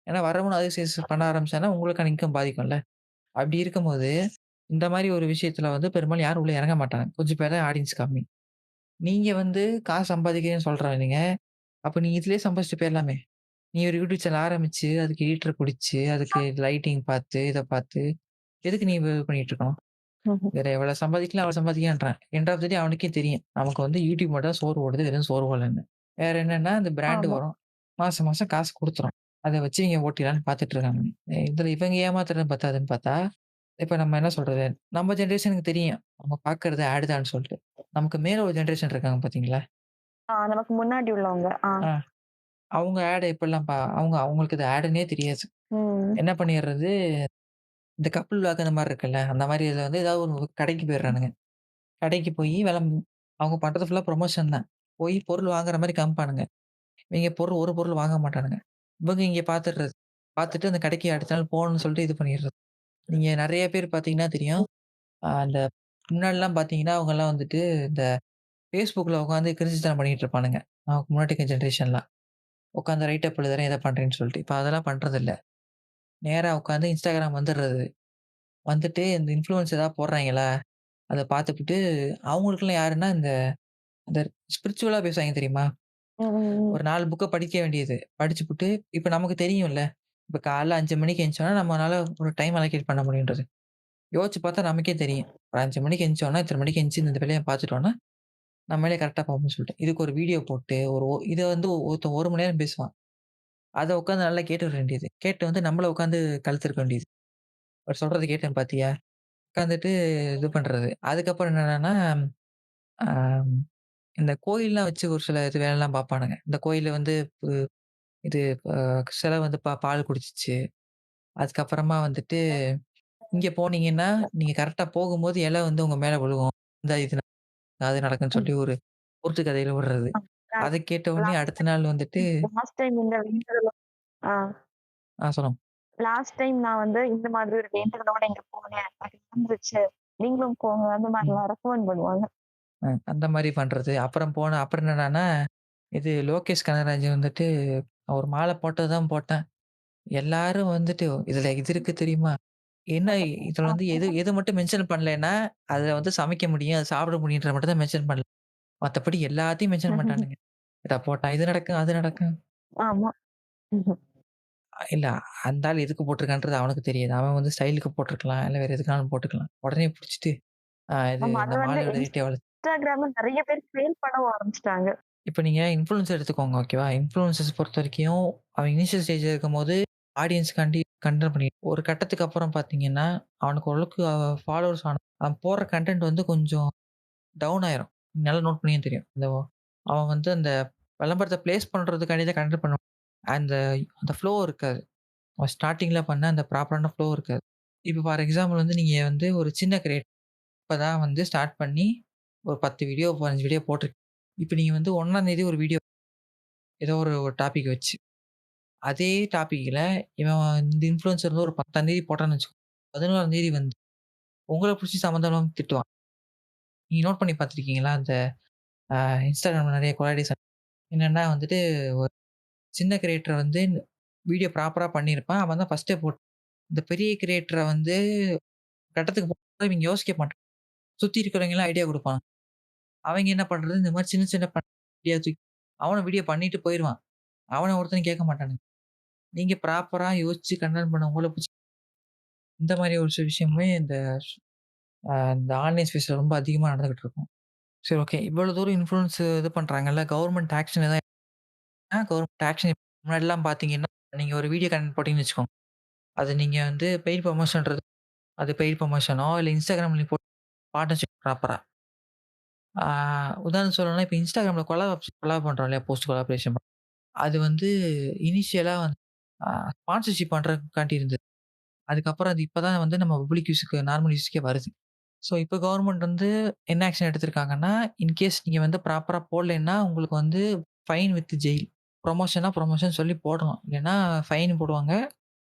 ஏன்னா வரவனும் அதே சேல்ஸ் பண்ண ஆரம்பிச்சான்னா, உங்களுக்கான இன்கம் பாதிக்கும்ல. அப்படி இருக்கும்போது, இந்த மாரி ஒரு விஷயத்துல வந்து பெரும்பாலும் யாரும் உள்ள இறங்க மாட்டாங்க. கொஞ்சம் பேர் தான் ஆடியன்ஸ் கம்மி. நீங்க வந்து காசு சம்பாதிக்கிறேன்னு சொல்றீங்க. அப்ப நீங்க இதுலயே சம்பாதிச்சுட்டு போயிரலாமே. நீ ஒரு யூடியூப் சேனல் ஆரம்பிச்சு, அதுக்கு எடிட்டர் புடிச்சு, அதுக்கு லைட்டிங் பார்த்து, இத பார்த்து, எதுக்கு நீ இது பண்ணிட்டு இருக்கணும்? ம்ஹ்ம். வேற எவ்வளோ சம்பாதிக்கலாம், அவ்வளோ சம்பாதிக்கலான்றான். எண்ட் ஆஃப் த டே அவனுக்கே தெரியும். நமக்கு வந்து யூடியூப் மட்டும் தான் சோறு ஓடுது, வெறும் சோறு ஓடலன்னு. வேற என்னன்னா, அந்த பிராண்ட் ஆமா. வரும். மாசம் மாசம் காசு குடுத்துரும். அத வச்சு இவங்க ஓட்டிடலான்னு பார்த்துட்டு இருக்கானுங்க. இதுல இவங்க ஏமாத்துறது பத்தாதுன்னு பார்த்தா, இப்ப நம்ம என்ன சொல்றது? நம்ம ஜெனரேஷனுக்கு தெரியும். அவங்க பார்க்கறது ஆட் தான்னு சொல்லிட்டு. நமக்கு மேல ஒரு ஜெனரேஷன் இருக்காங்க பார்த்தீங்களா? நமக்கு முன்னாடி உள்ளவங்க. ஆ அவங்க ஆட் எப்படிலாம் அவங்க அவங்களுக்கு அது ஆடுன்னே தெரியாது. ம். என்ன பண்ணிறது, இந்த கப்பிள் விளாக் அந்த மாரி இருக்குல்ல, அந்த மாரி இதுல வந்து ஏதாவது ஒரு கடைக்கு போயிடுறானுங்க. கடைக்கு போயி அவங்க பண்றது ஃபுல்லா ப்ரமோஷன் தான். போய் பொருள் வாங்குற மாரி காமிப்பானுங்க. இவங்க ஒரு பொருள் வாங்க மாட்டானுங்க. இவங்க இங்க பார்த்துடுறது. பார்த்துட்டு அந்த கடைக்கு அடுத்த நாள் போணும்னு சொல்லிட்டு இது பண்ணிடுறது. நீங்க நெறைய பேர் பார்த்தீங்கன்னா தெரியும். அந்த முன்னாடிலாம் பார்த்தீங்கன்னா, அவங்கலாம் வந்துட்டு இந்த Facebookல உட்காந்து கிரிஞ்சுத்தனம் பண்ணிட்டு இருப்பானுங்க. நமக்கு முன்னாடி இருக்க ஜெனரேஷன்லாம். உட்காந்து ரைட் அப் எழுதுறேன், இத பண்றேன்னு சொல்லிட்டு. இப்ப அதெல்லாம் பண்றதில்ல. நேரா உட்காந்து Instagram வந்துடுறது. வந்துட்டு இந்த இன்ஃப்ளூயன்ஸ் ஏதாவது போடுறாய்ங்களா, அத பார்த்துப்புட்டு அவங்களுக்கெல்லாம் யாருன்னா, இந்த இந்த ஸ்பிரிச்சுவலா பேசுவாய்ங்க தெரியுமா? ம். ம். ஒரு 4 புக்க படிக்க வேண்டியது. படிச்சுப்புட்டு இப்ப நமக்கு தெரியும்ல. இப்ப காலைல 5 மணிக்கு எந்திச்சோம்னா, நம்மனால ஒரு டைம் அலோகேட் பண்ண முடியுன்றது. யோசிச்சு பார்த்தா நமக்கே தெரியும். ஒரு 5 மணிக்கு எந்திச்சோம்னா, இத்தன மணிக்கு எந்திச்சு இந்த வேலைய பார்த்துட்டோம்னா, நம்ம வேலைய கரெக்ட்டா பார்ப்போம்னு சொல்லிட்டு. இதுக்கு ஒரு வீடியோ போட்டு, இத வந்து ஒருத்தன் 1 மணி நேரம் பேசுவான். அத உட்காந்து நல்லா கேட்டுற வேண்டியது. கேட்டு வந்து நம்மள உட்காந்து கழுத்தறுக்க வேண்டியது. அவர் சொல்றத கேட்டேன் பார்த்தியா? உட்காந்துட்டு இது பண்றது. அதுக்கப்புறம் என்னடான்னா, ஆ இந்த கோயில்லாம் வச்சு ஒரு சில இது வேலைலாம் பார்ப்பானுங்க. இந்த கோயில்ல வந்து பு இது அ சிலை வந்து பால் குடிச்சுச்சு. அதுக்கப்புறமா வந்துட்டு இங்க போனீங்கன்னா, நீங்க கரெக்ட்டா போகும்போது இலை வந்து உங்க மேல விழுகும். இந்த இது அது நடக்குன்னு ம். சொல்லி ஒரு உருட்டு கதையில விடுறது. அத கேட்ட உடனே லாஸ்ட் அடுத்த நாள் வந்துட்டு லாஸ்ட் டைம் இந்த வேண்டுதல ஆ சொல்லுங்க. லாஸ்ட் டைம் நான் வந்து இந்த மாதிரி ஒரு வேண்டுதலோட இங்க போனேன். அது நடந்துருச்சு. நீங்களும் போங்க. அந்த ம். மாரிலாம் ரெக்கமெண்ட் பண்ணுவாங்க. அந்த மாரி பண்றது. அப்புறம் என்னடான்னா, இது லோகேஷ் கனகராஜ் வந்துட்டு ஒரு மாலை போட்டது தான் போட்டேன். எல்லாரும் வந்துட்டு இதுல இது இருக்கு தெரியுமா? என்ன இதுல வந்து எது எது மட்டும் மென்ஷன் பண்ணலன்னா, அதுல வந்து சமைக்க முடியும், அது சாப்பிட முடியும்ன்றத மட்டும் தான் மென்ஷன் பண்ணல. மத்தபடி எல்லாத்தையும் மென்ஷன் பண்ணிட்டானுங்க. இத போட்டா இது நடக்கும், அது நடக்கும். ஆமா. ம்ஹ்ம். இல்ல அந்த ஆள் எதுக்கு போட்டிருக்கான்றது அவனுக்கு தெரியாது. அவன் வந்து ஸ்டைலுக்கு போட்டிருக்கலாம். இல்ல வேற எதுக்குனாலும் போட்டுக்கலாம். உடனே புடிச்சுட்டு, இது ஆமா. அத இந்த வந்து மாலையோட ரேட் எவ்வளோ? Instagramல நெறைய பேர் சேல் பண்ணவும் ஆரம்பிச்சுட்டாங்க. இப்ப நீங்க இன்ஃப்ளூயன்சர் எடுத்துக்கோங்க ஓகேவா? இன்ஃப்ளூயன்சர்ஸ் பொறுத்தவரைக்கும், அவன் இனிஷியல் ஸ்டேஜ்ல இருக்கும்போது ஆடியன்ஸ்காண்டி கன்டென்ட் பண்ணிட்டு ஒரு கட்டத்துக்கு அப்புறம் பார்த்தீங்கன்னா, அவனுக்கு ஓரளவுக்கு ஃபாலோவர்ஸ் அவன் போடுற கன்டென்ட் வந்து கொஞ்சம் டவுன் ஆயிரும். நல்லா நோட் பண்ணியும் தெரியும். அவன் வந்து அந்த விளம்பரத்த பிளேஸ் பண்றதுக்காண்டி தான் கன்டென்ட் பண்ணுவான். அந்த அந்த ஃப்ளோ இருக்காது. அவன் ஸ்டார்ட்டிங்ல பண்ண அந்த ப்ராப்பரான ஃப்ளோ இருக்காது. இப்ப ஃபார் எக்ஸாம்பிள் வந்து நீங்க வந்து ஒரு சின்ன கிரியேட்டர் இப்ப தான் வந்து ஸ்டார்ட் பண்ணி ஒரு 10 வீடியோ, 15 வீடியோ போட்டிருக்கீங்க. இப்ப நீங்க வந்து 1ஆம் தேதி ஒரு வீடியோ ஏதோ ஒரு டாபிக் வச்சு, அதே டாபிக்ல இவன் இந்த இன்ஃப்ளூயன்சர் வந்து ஒரு 10ஆம் தேதி போட்டான்னு வச்சுக்கோ, 11ஆம் தேதி வந்து உங்கள புடிச்சு சம்மந்தம் இல்லாம திட்டுவான். நீங்க நோட் பண்ணி பார்த்துருக்கீங்களா? அந்த Instagramல நெறைய கொலாடிஸ் என்னன்னா வந்துட்டு ஒரு சின்ன கிரியேட்டர் வந்து வீடியோ ப்ராப்பரா பண்ணியிருப்பான். அவன் தான் ஃபர்ஸ்ட்டே இந்த பெரிய கிரியேட்டர வந்து கட்டத்துக்கு போகும்போது இவங்க யோசிக்க மாட்டாங்க. சுத்தி இருக்கிறவங்கலாம் ஐடியா குடுப்பாங்க. அவங்க என்ன பண்றது, இந்த மாரி சின்ன சின்ன ஐடியா தூக்கி அவனும் வீடியோ பண்ணிட்டு போயிருவான். அவன ஒருத்தனும் கேட்க மாட்டானுங்க. நீங்க ப்ராப்பரா யோசிச்சு கன்டென்ட் பண்ண உங்கள புடிச்சு இந்த மாரி ஒரு சில விஷயமுமே இந்த ஆன்லைன் ஸ்பேஸ்ல ரொம்ப அதிகமா நடந்துகிட்டு இருக்கும். சரி ஓகே. இவ்வளோ தூரம் இன்ஃப்ளூயன்ஸ் இது பண்றாங்கல்ல, கவர்ன்மென்ட் ஆக்ஷன் எதா கவர்ன்மென்ட் ஆக்ஷன் முன்னாடிலாம் பார்த்தீங்கன்னா, நீங்க ஒரு வீடியோ கன்டென்ட் போட்டீங்கன்னு வச்சுக்கோங்க. அது நீங்க வந்து பெய்ட் ப்ரமோஷன்றது அது பெய்ட் ப்ரமோஷனோ இல்ல Instagram லிங்க் போட்டு பார்ட்னர்ஷிப் ப்ராப்பரா. ஆ உதாரணம் சொல்லணும்னா, இப்ப Instagramல கொலாப் பண்றோம் இல்லையா? Post collaboration. அது வந்து இனிஷியலா வந்து ஸ்பான்சர்ஷிப் பண்றதுக்காண்டி இருந்தது. அதுக்கப்புறம் அது இப்ப தான் வந்து நம்ம பப்ளிக் யூஸ்க்கு நார்மல் யூஸ்க்கே வருது. ஸோ இப்ப கவர்ன்மெண்ட் வந்து என்ன ஆக்ஷன் எடுத்திருக்காங்கன்னா, இன்கேஸ் நீங்க வந்து ப்ராப்பரா போடலைன்னா, உங்களுக்கு வந்து ஃபைன் வித் ஜெயில். புரமோஷன்னா புரமோஷன் சொல்லி போடணும். இல்லன்னா ஃபைன் போடுவாங்க.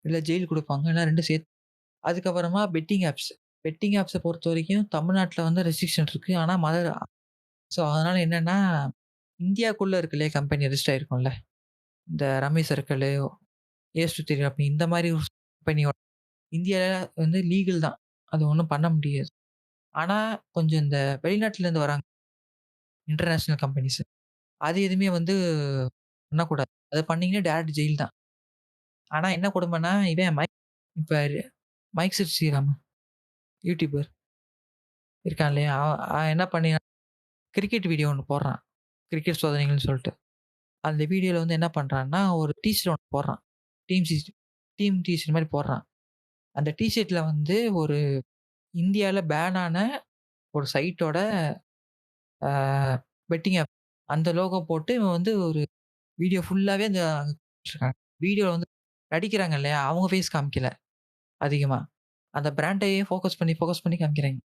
இல்ல ஜெயில் குடுப்பாங்க. இல்ல 2ம் சேர்த்து. அதுக்கப்புறமா பெட்டிங் ஆப்ஸ். பெட்டிங் ஆப்ஸ பொறுத்தவரைக்கும் தமிழ்நாட்டுல வந்து ரெஸ்ட்ரிக்ஷன் இருக்கு. ஆனா ஸோ அதனால என்னன்னா, இந்தியாக்குள்ள இருக்கு இல்லையா கம்பெனி ரெஜிஸ்டர் ஆயிருக்கும்ல. இந்த ரம்மி சர்க்கிளு, ஏ2 அப்படி இந்த மாரி ஒரு கம்பெனியோட இந்தியால வந்து லீகல் தான். அது ஒண்ணும் பண்ண முடியாது. ஆனா, கொஞ்சம் இந்த வெளிநாட்டுலேருந்து வராங்க. International companies. அது எதுவுமே வந்து பண்ணக்கூடாது. அத பண்ணீங்கன்னா டைரக்ட் ஜெயில் தான். ஆனா என்ன கொடுமைன்னா, இவன் இப்ப மைக் செட் ஸ்ரீராம் யூடியூபர் இருக்கான் இல்லையா? அவன் என்ன கிரிக்கெட் வீடியோ ஒண்ணு போடுறான். கிரிக்கெட் சோதனைகள்னு சொல்ட்டு. அந்த வீடியோல வந்து என்ன பண்றான்னா, ஒரு டீ ஷர்ட் ஒண்ணு போடுறான். Team she team T shirt மாரி போடுறான். அந்த டீ ஷர்ட்ல வந்து ஒரு இந்தியால பேன் ஆன ஒரு சைட்டோட ஆ பெட்டிங் ஆப். அந்த லோகோ போட்டு இவன் வந்து ஒரு வீடியோ ஃபுல்லாவே அந்த வீடியோல வந்து நடிக்கிறாங்க இல்லையா? அவங்க ஃபேஸ் காமிக்கல அதிகமா. அந்த பிராண்டையே ஃபோக்கஸ் பண்ணி காமிக்கிறாய்ங்க.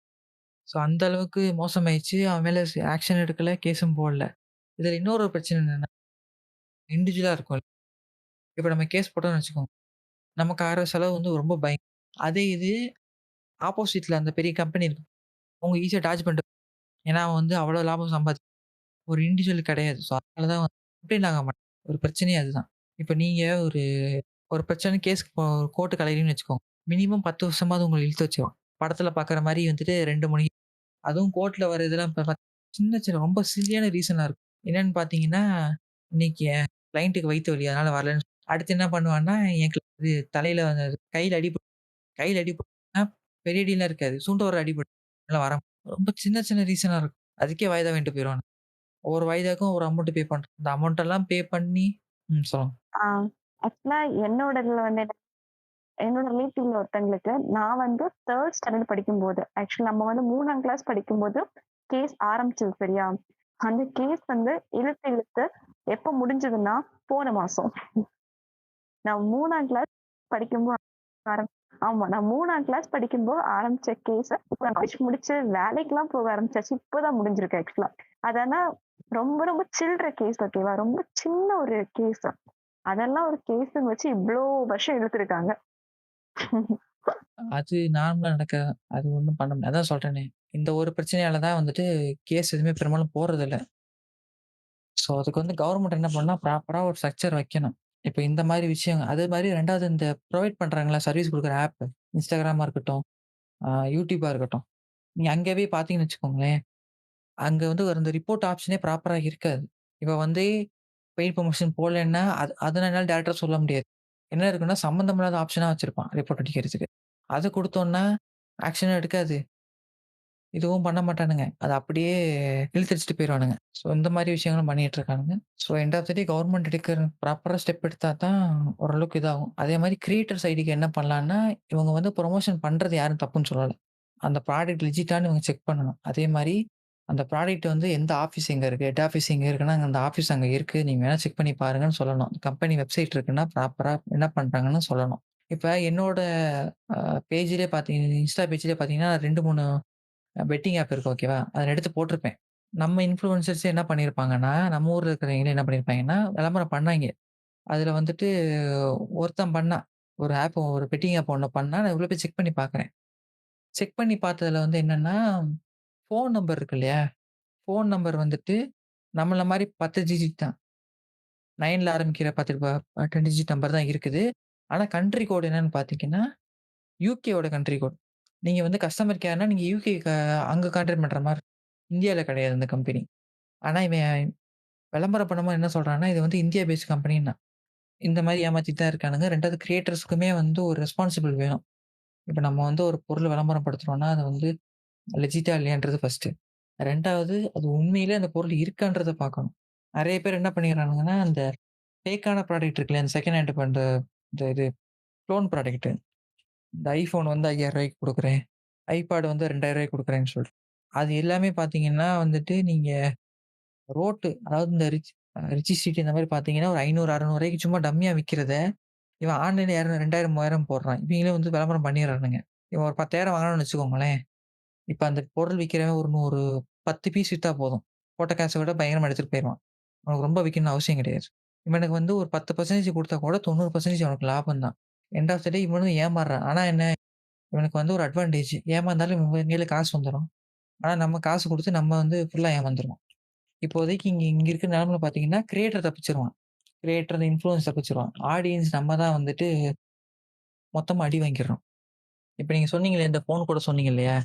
ஸோ அந்த அளவுக்கு மோசமாயிருச்சு. அவன் மேல ஆக்ஷன் எடுக்கல, கேஸும் போடல. இதுல இன்னொரு பிரச்சனை என்னன்னா, இண்டிவிஜுவலா இருக்கும். இப்ப நம்ம கேஸ் போட்டோம்னு வச்சுக்கோங்க. நமக்கு ஆகுற செலவு வந்து ரொம்ப அதே இது ஆப்போசிட்ல அந்த பெரிய கம்பெனி இருக்கு. அவங்க ஈஸியா டாட்ஜ் பண்ணிட்டு ஏன்னா அவன் வந்து அவ்வளோ லாபம் ஒரு இண்டிவிஜுவல் கிடையாது. ஸோ அதனால தான் கம்ப்ளைண்ட் ஆக மாட்டான். ஒரு பிரச்சனையே அதுதான். இப்ப நீங்க ஒரு ஒரு பிரச்சனை கேஸ்க்கு கோர்ட்டுக்கு அலையிறீங்கன்னு வச்சுக்கோங்க. மினிமம் 10 வருஷமாவது உங்கள இழுத்து வச்சிரும். படத்துல பார்க்குற மாரி வந்துட்டு 2 மணி அதுவும் கோர்ட்ல வர இதெல்லாம் இப்ப சின்ன சின்ன ரொம்ப சில்லியான ரீசனா இருக்கும். என்னன்னு பார்த்தீங்கன்னா, இன்னைக்கு என் கிளையன்ட்டுக்கு வயித்து வலி அதனால வரலன்னு அடுத்து என்ன பண்ணுவான்னா, என் இது தலையில வந்து கையில கையில அடிபட்டுச்சுன்னா பெரிய அடிலாம் இருக்காது. சுண்ட ஒரு அடிபட்டு அதனால ரொம்ப சின்ன சின்ன ரீசனா இருக்கும். அதுக்கே வாய்தா வாங்கிட்டு போயிருவானுங்க. ஒவ்வொரு வாய்தாக்கும் ஒரு அமௌண்ட் பே பண்றோம். அந்த அமௌண்ட் எல்லாம் பே பண்ணி சொல்லுங்க. ஆ ஆக்சுவலா என்னோட இதுல வந்து என்னோட ரிலேட்டிவ்ல ஒருத்தங்களுக்கு நான் வந்து 3 ஸ்டாண்டர்ட் படிக்கும்போது, ஆக்சுவலி நம்ம வந்து 3ஆம் கிளாஸ் படிக்கும்போது கேஸ் ஆரம்பிச்சது சரியா? அந்த கேஸ் வந்து இழுத்து இழுத்து எப்ப முடிஞ்சதுன்னா, போன மாசம். நான் 3ஆம் கிளாஸ் படிக்கும்போது ஆரம் ஆமா. நான் 3ஆம் கிளாஸ் படிக்கும்போது ஆரம்பிச்ச கேஸ இப்ப நான் படிச்சு முடிச்சு வேலைக்கெல்லாம் போக ஆரம்பிச்சாச்சு. இப்ப தான் முடிஞ்சிருக்கு ஆக்சுவலா. அது ஆனா ரொம்ப ரொம்ப சில்ற கேஸ் ஓகேவா? ரொம்ப சின்ன ஒரு கேஸ். அதெல்லாம் ஒரு கேஸ்ன்னு வச்சு இவ்ளோ வருஷம் இழுத்துருக்காங்க. அது நார்மலா அது ஒண்ணும் பண்ண முடியாது. அதான் சொல்றேனே. இந்த ஒரு பிரச்சனையால தான் வந்துட்டு கேஸ் எதுவுமே பெரும்பாலும் போடுறதில்ல. ஸோ அதுக்கு வந்து கவர்ன்மெண்ட் என்ன பண்ணா ப்ராப்பரா ஒரு ஸ்ட்ரக்சர் வைக்கணும். இப்ப இந்த மாரி விஷயம் அதே மாரி 2வது இந்த புரொவைட் பண்றாங்கல்ல சர்வீஸ் குடுக்குற ஆப். Instagramமா இருக்கட்டும், YouTubeஆ இருக்கட்டும். நீங்க அங்க போய் பார்த்தீங்கன்னு வச்சுக்கோங்களேன், அங்க வந்து ஒரு அந்த ரிப்போர்ட் ஆப்ஷனே ப்ராப்பரா இருக்காது. இப்ப வந்து பெய்ட் புரமோஷன் போடலன்னா, அத என்னால டைரக்ட்டா சொல்ல முடியாது. என்ன இருக்குன்னா, சம்மந்தம் இல்லாத ஆப்ஷனா வச்சிருப்பான் ரிப்போர்ட் அடிக்கிறதுக்கு. அத குடுத்தோம்னா, ஆக்ஷனும் எடுக்காது. இதுவும் பண்ண மாட்டானுங்க. அத அப்படியே இழுத்தடிச்சுட்டு போயிருவானுங்க. ஸோ இந்த மாரி விஷயங்களும் பண்ணிட்டு இருக்கானுங்க. So end of the day government எடுக்கிற ப்ராப்பரா ஸ்டெப் எடுத்தா தான் ஓரளவுக்கு இதாகும். அதே மாரி கிரியேட்டர் சைடுக்கு என்ன பண்ணலான்னா, இவங்க வந்து புரமோஷன் பண்றது யாரும் தப்புன்னு சொல்லல. அந்த ப்ராடக்ட் லெஜிட்டான்னு இவங்க செக் பண்ணணும். அதே மாரி அந்த ப்ராடக்ட் வந்து எந்த ஆஃபீஸ் எங்க இருக்கு? ஹெட் ஆஃபீஸ் எங்க இருக்குன்னா, அந்த ஆஃபீஸ் அங்க இருக்கு. நீங்க வேணா செக் பண்ணி பாருங்கன்னு சொல்லணும். கம்பெனி வெப்சைட் இருக்குன்னா, ப்ராப்பரா என்ன பண்றாங்கன்னு சொல்லணும். இப்ப என்னோட அ பேஜ்லயே பார்த்தீங்க இன்ஸ்டா பேஜ்லயே பார்த்தீங்கன்னா 2, 3 பெட்டிங் ஆப் இருக்கு ஓகேவா? அதில எடுத்து போட்டிருப்பேன். நம்ம இன்ஃப்ளூயன்சர்ஸ் என்ன பண்ணியிருப்பாங்கன்னா, நம்ம ஊர்ல இருக்கிறவைங்களே என்ன பண்ணியிருப்பாங்கன்னா, விளம்பரம் பண்ணாய்ங்க. அதில வந்துட்டு ஒருத்தன் பண்ணான். ஒரு பெட்டிங் ஆப் ஒண்ணு பண்ணான். நான் உள்ள போய் செக் பண்ணி பார்க்குறேன். செக் பண்ணி பார்த்ததுல வந்து என்னன்னா, ஃபோன் நம்பர் இருக்கு இல்லையா? ஃபோன் நம்பர் வந்துட்டு நம்மள மாரி 10 டிஜிட் தான். 9ல ஆரம்பிக்கிற 10 டிஜிட் நம்பர் தான் இருக்குது. ஆனா கண்ட்ரி கோட் என்னன்னு பார்த்தீங்கன்னா, யுகேவோட கண்ட்ரி கோட். நீங்க வந்து கஸ்டமர் கேர்னா நீங்க யுகே அங்க கான்டாக்ட் பண்ற மாரி இந்தியால கிடையாது அந்த கம்பெனி. ஆனா இவன் விளம்பரம் பண்ணும்போது என்ன சொல்றான்னா, இது வந்து இந்தியா பேஸ்ட் கம்பெனின்னான். இந்த மாரி ஏமாத்திட்டு தான் இருக்கானுங்க. 2வது கிரியேட்டர்ஸ்க்குமே வந்து ஒரு ரெஸ்பான்சிபிள் வேணும். இப்ப நம்ம வந்து ஒரு பொருள் விளம்பரம் படுத்துறோம்னா, அது வந்து லெஜிட்டா இல்லையான்றது ஃபர்ஸ்ட்டு. 2வது அது உண்மையிலே அந்த பொருள் இருக்கான்றத பார்க்கணும். நெறைய பேர் என்ன பண்ணிடுறானுங்கன்னா, அந்த ஃபேக்கான ப்ராடக்ட் இருக்குல்ல, அந்த செகண்ட் ஹேண்ட் பண்ற இந்த இது க்ளோன் ப்ராடக்ட். இந்த iPhone வந்து ரூ. 5000க்கு குடுக்குறேன். iPad வந்து ரூ. 2000க்கு குடுக்குறேன்னு சொல்ட்டு. அது எல்லாமே பார்த்தீங்கன்னா வந்துட்டு, நீங்க அதாவது இந்த ரிச்சி ஸ்ட்ரீட் இந்த மாரி பார்த்தீங்கன்னா, ஒரு 500, 600 சும்மா டம்மியா விக்கிறத, இவன் ஆன்லைன்ல 2000, 3000 போடுறான். இவங்களே வந்து விளம்பரம் பண்ணிடுறானுங்க. இவன் ஒரு 10,000 வாங்குனான்னு வச்சுக்கோங்களேன். இப்ப அந்த பொருள் விக்கிறவன் ஒரு 10 பீஸ் வித்தா போதும். போட்ட காச விட பயங்கரமா எடுத்துட்டு போயிருவான். அவனுக்கு ரொம்ப விக்கணும்னு அவசியம் கிடையாது. இவனுக்கு வந்து ஒரு 10% குடுத்தா கூட 90% அவனுக்கு லாபம் தான். எண்ட் ஆஃப் த டே இவனும் ஏமாறுறான். ஆனா என்ன, இவனுக்கு வந்து ஒரு அட்வான்டேஜ். ஏமாந்தாலும் இவன் கையில காசு வந்துரும். ஆனா நம்ம காசு குடுத்து நம்ம வந்து ஃபுல்லா ஏமாந்துருவோம். இப்போதைக்கு இங்க இங்க இருக்கிற நிலைமையில பார்த்தீங்கன்னா, கிரியேட்டர் தப்பிச்சுருவான். கிரியேட்டர், இன்ஃப்ளூயன்ஸ் தப்பிச்சுருவான். ஆடியன்ஸ் நம்ம தான் வந்துட்டு மொத்தமா அடி வாங்கிறோம். இப்ப நீங்க சொன்னீங்களே, இந்த ஃபோன் கூட சொன்னீங்க இல்லையா?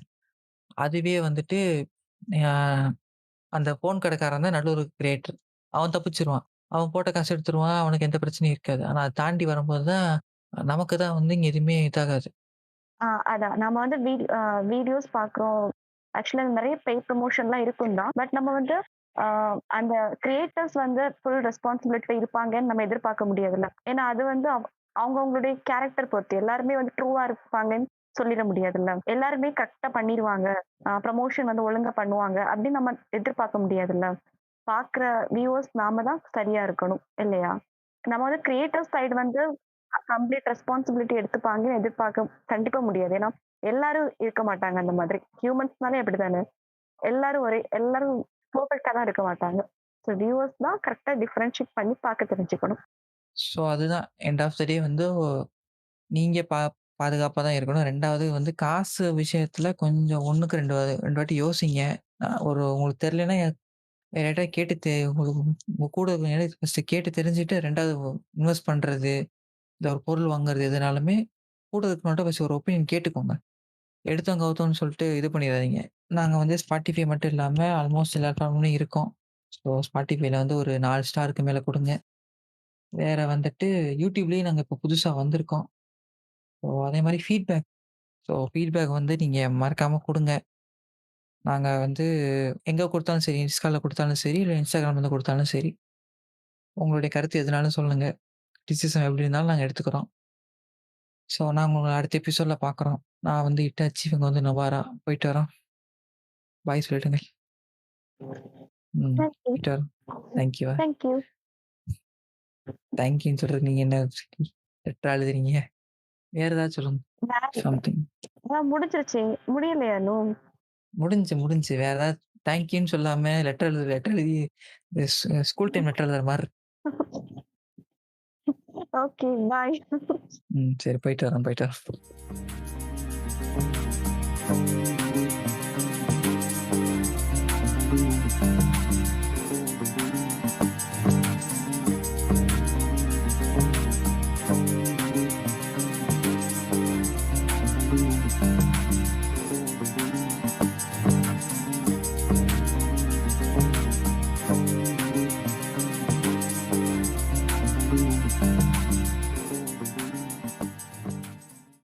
அதுவே வந்துட்டு அ அந்த ஃபோன் கடைக்காரன் தான் நடுவுல கிரியேட்டர். அவன் தப்பிச்சுருவான். அவன் போட்ட காசு எடுத்துருவான். அவனுக்கு எந்த பிரச்சனையும் இருக்காது. ஆனா அத தாண்டி வரும்போது தான், நமக்கு தான் வந்து இங்க எதுவுமே இதாகாது. அதான். நம்ம வந்து வீடியோஸ் பார்க்குறோம். ஆக்சுவலா நெறைய பெய்ட் ப்ரமோஷன்லாம் இருக்கும் தான். பட் நம்ம வந்து அ அந்த கிரியேட்டர்ஸ் வந்து ஃபுல் ரெஸ்பான்சிபிலிட்டி இருப்பாங்கன்னு நம்ம எதிர்பார்க்க முடியாதுல்ல. ஏன்னா அது வந்து அவங்கவங்களுடைய கேரக்டர் பொறுத்து. எல்லாருமே வந்து ட்ரூவா இருப்பாங்கன்னு சொல்லிட முடியாதுல்ல. எல்லாருமே கரெக்ட்டா பண்ணிருவாங்க. ப்ரமோஷன் வந்து ஒழுங்கா பண்ணுவாங்க அப்படின்னு நம்ம எதிர்பார்க்க முடியாதுல்ல. பார்க்குற வியூவர்ஸ் நாம தான் சரியா இருக்கணும். இல்லையா? நம்ம வந்து கிரியேட்டர் சைடு வந்து கம்ப்ளீட் ரெஸ்பான்சிபிலிட்டி எடுத்துப்பாங்கன்னு எதிர்பார்க்க கண்டிப்பா முடியாது. ஏன்னா, எல்லாரும் இருக்க மாட்டாங்க அந்த மாதிரி. ஹியூமன்ஸ்னாலே அப்படித்தானே. எல்லாரும் பெர்ஃபெக்ட்டா தான் இருக்க மாட்டாங்க. ஸோ வியூவர்ஸ் தான் கரெக்ட்டா டிஃபரன்ஷியேட் பண்ணி பார்க்க தெரிஞ்சுக்கணும். ஸோ அதுதான் எண்ட் ஆஃப் த டே வந்து நீங்க பாதுகாப்பா தான் இருக்கணும். 2வது வந்து காசு விஷயத்துல கொஞ்சம் 1க்கு 2 வாட்டி யோசிங்க. உங்களுக்கு தெரியலன்னா வேற யார்ட்டயாவது கேட்டு உங்களுக்கு உங்க கூட இருக்கவங்க ஃபர்ஸ்ட்டு கேட்டு தெரிஞ்சுட்டு 2வது இன்வெஸ்ட் பண்றது, இல்ல ஒரு பொருள் வாங்குறது எதுனாலுமே கூட இருக்கிறவங்கள்ட்ட ஃபர்ஸ்ட்டு ஒரு ஒப்பீனியன் கேட்டுக்கோங்க. எடுத்தோம் கவுத்தோம்ன்னு சொல்லிட்டு இது பண்ணிறாதீங்க. நாங்க வந்து Spotify மட்டும் இல்லாம ஆல்மோஸ்ட் எல்லா பிளாட்ஃபார்ம்லயும் இருக்கோம். ஸோ Spotifyல வந்து ஒரு 4 ஸ்டாருக்கு மேல குடுங்க. வேற வந்துட்டு YouTubeலயும் நாங்க இப்போ புதுசா வந்திருக்கோம். ஸோ அதே மாரி ஃபீட்பேக் வந்து நீங்க மறக்காம குடுங்க. நாங்க வந்து எங்க குடுத்தாலும் சரி, Instல குடுத்தாலும் சரி, இல்ல Instagramல குடுத்தாலும் சரி, உங்களுடைய கருத்து எதுனாலும் சொல்லுங்க. கிரிட்டிசிசம் எப்படி இருந்தாலும் நாங்க எடுத்துக்கிறோம். ஸோ நாங்க உங்கள அடுத்த எபிசோட்ல பார்க்குறோம். நான் வந்து இட்டாச்சி, இவங்க வந்து நொபாரா. போயிட்டு வரோம். பாய் சொல்லிடுங்க. ம். Thank you. போயிட்டு வரோம். Thank you. Thank you. Thank யூன்னு சொல்றதுக்கு நீங்க என்ன லெட்டரா எழுதுறீங்க? வேற ஏதாவது சொல்லுங்க. சம்திங். முடிஞ்சிருச்சு. முடியலையா இன்னும்? முடிஞ்சுச்சு. வேற ஏதாவது தேங்க் யூன்னு சொல்லாம லெட்டர் எழுதி ஸ்கூல் டைம் லெட்டர் எழுதுற மாரி இருக்கு. ஓகே. பாய். ம். சரி போயிட்டு வரோம், போயிட்டு வரோம்.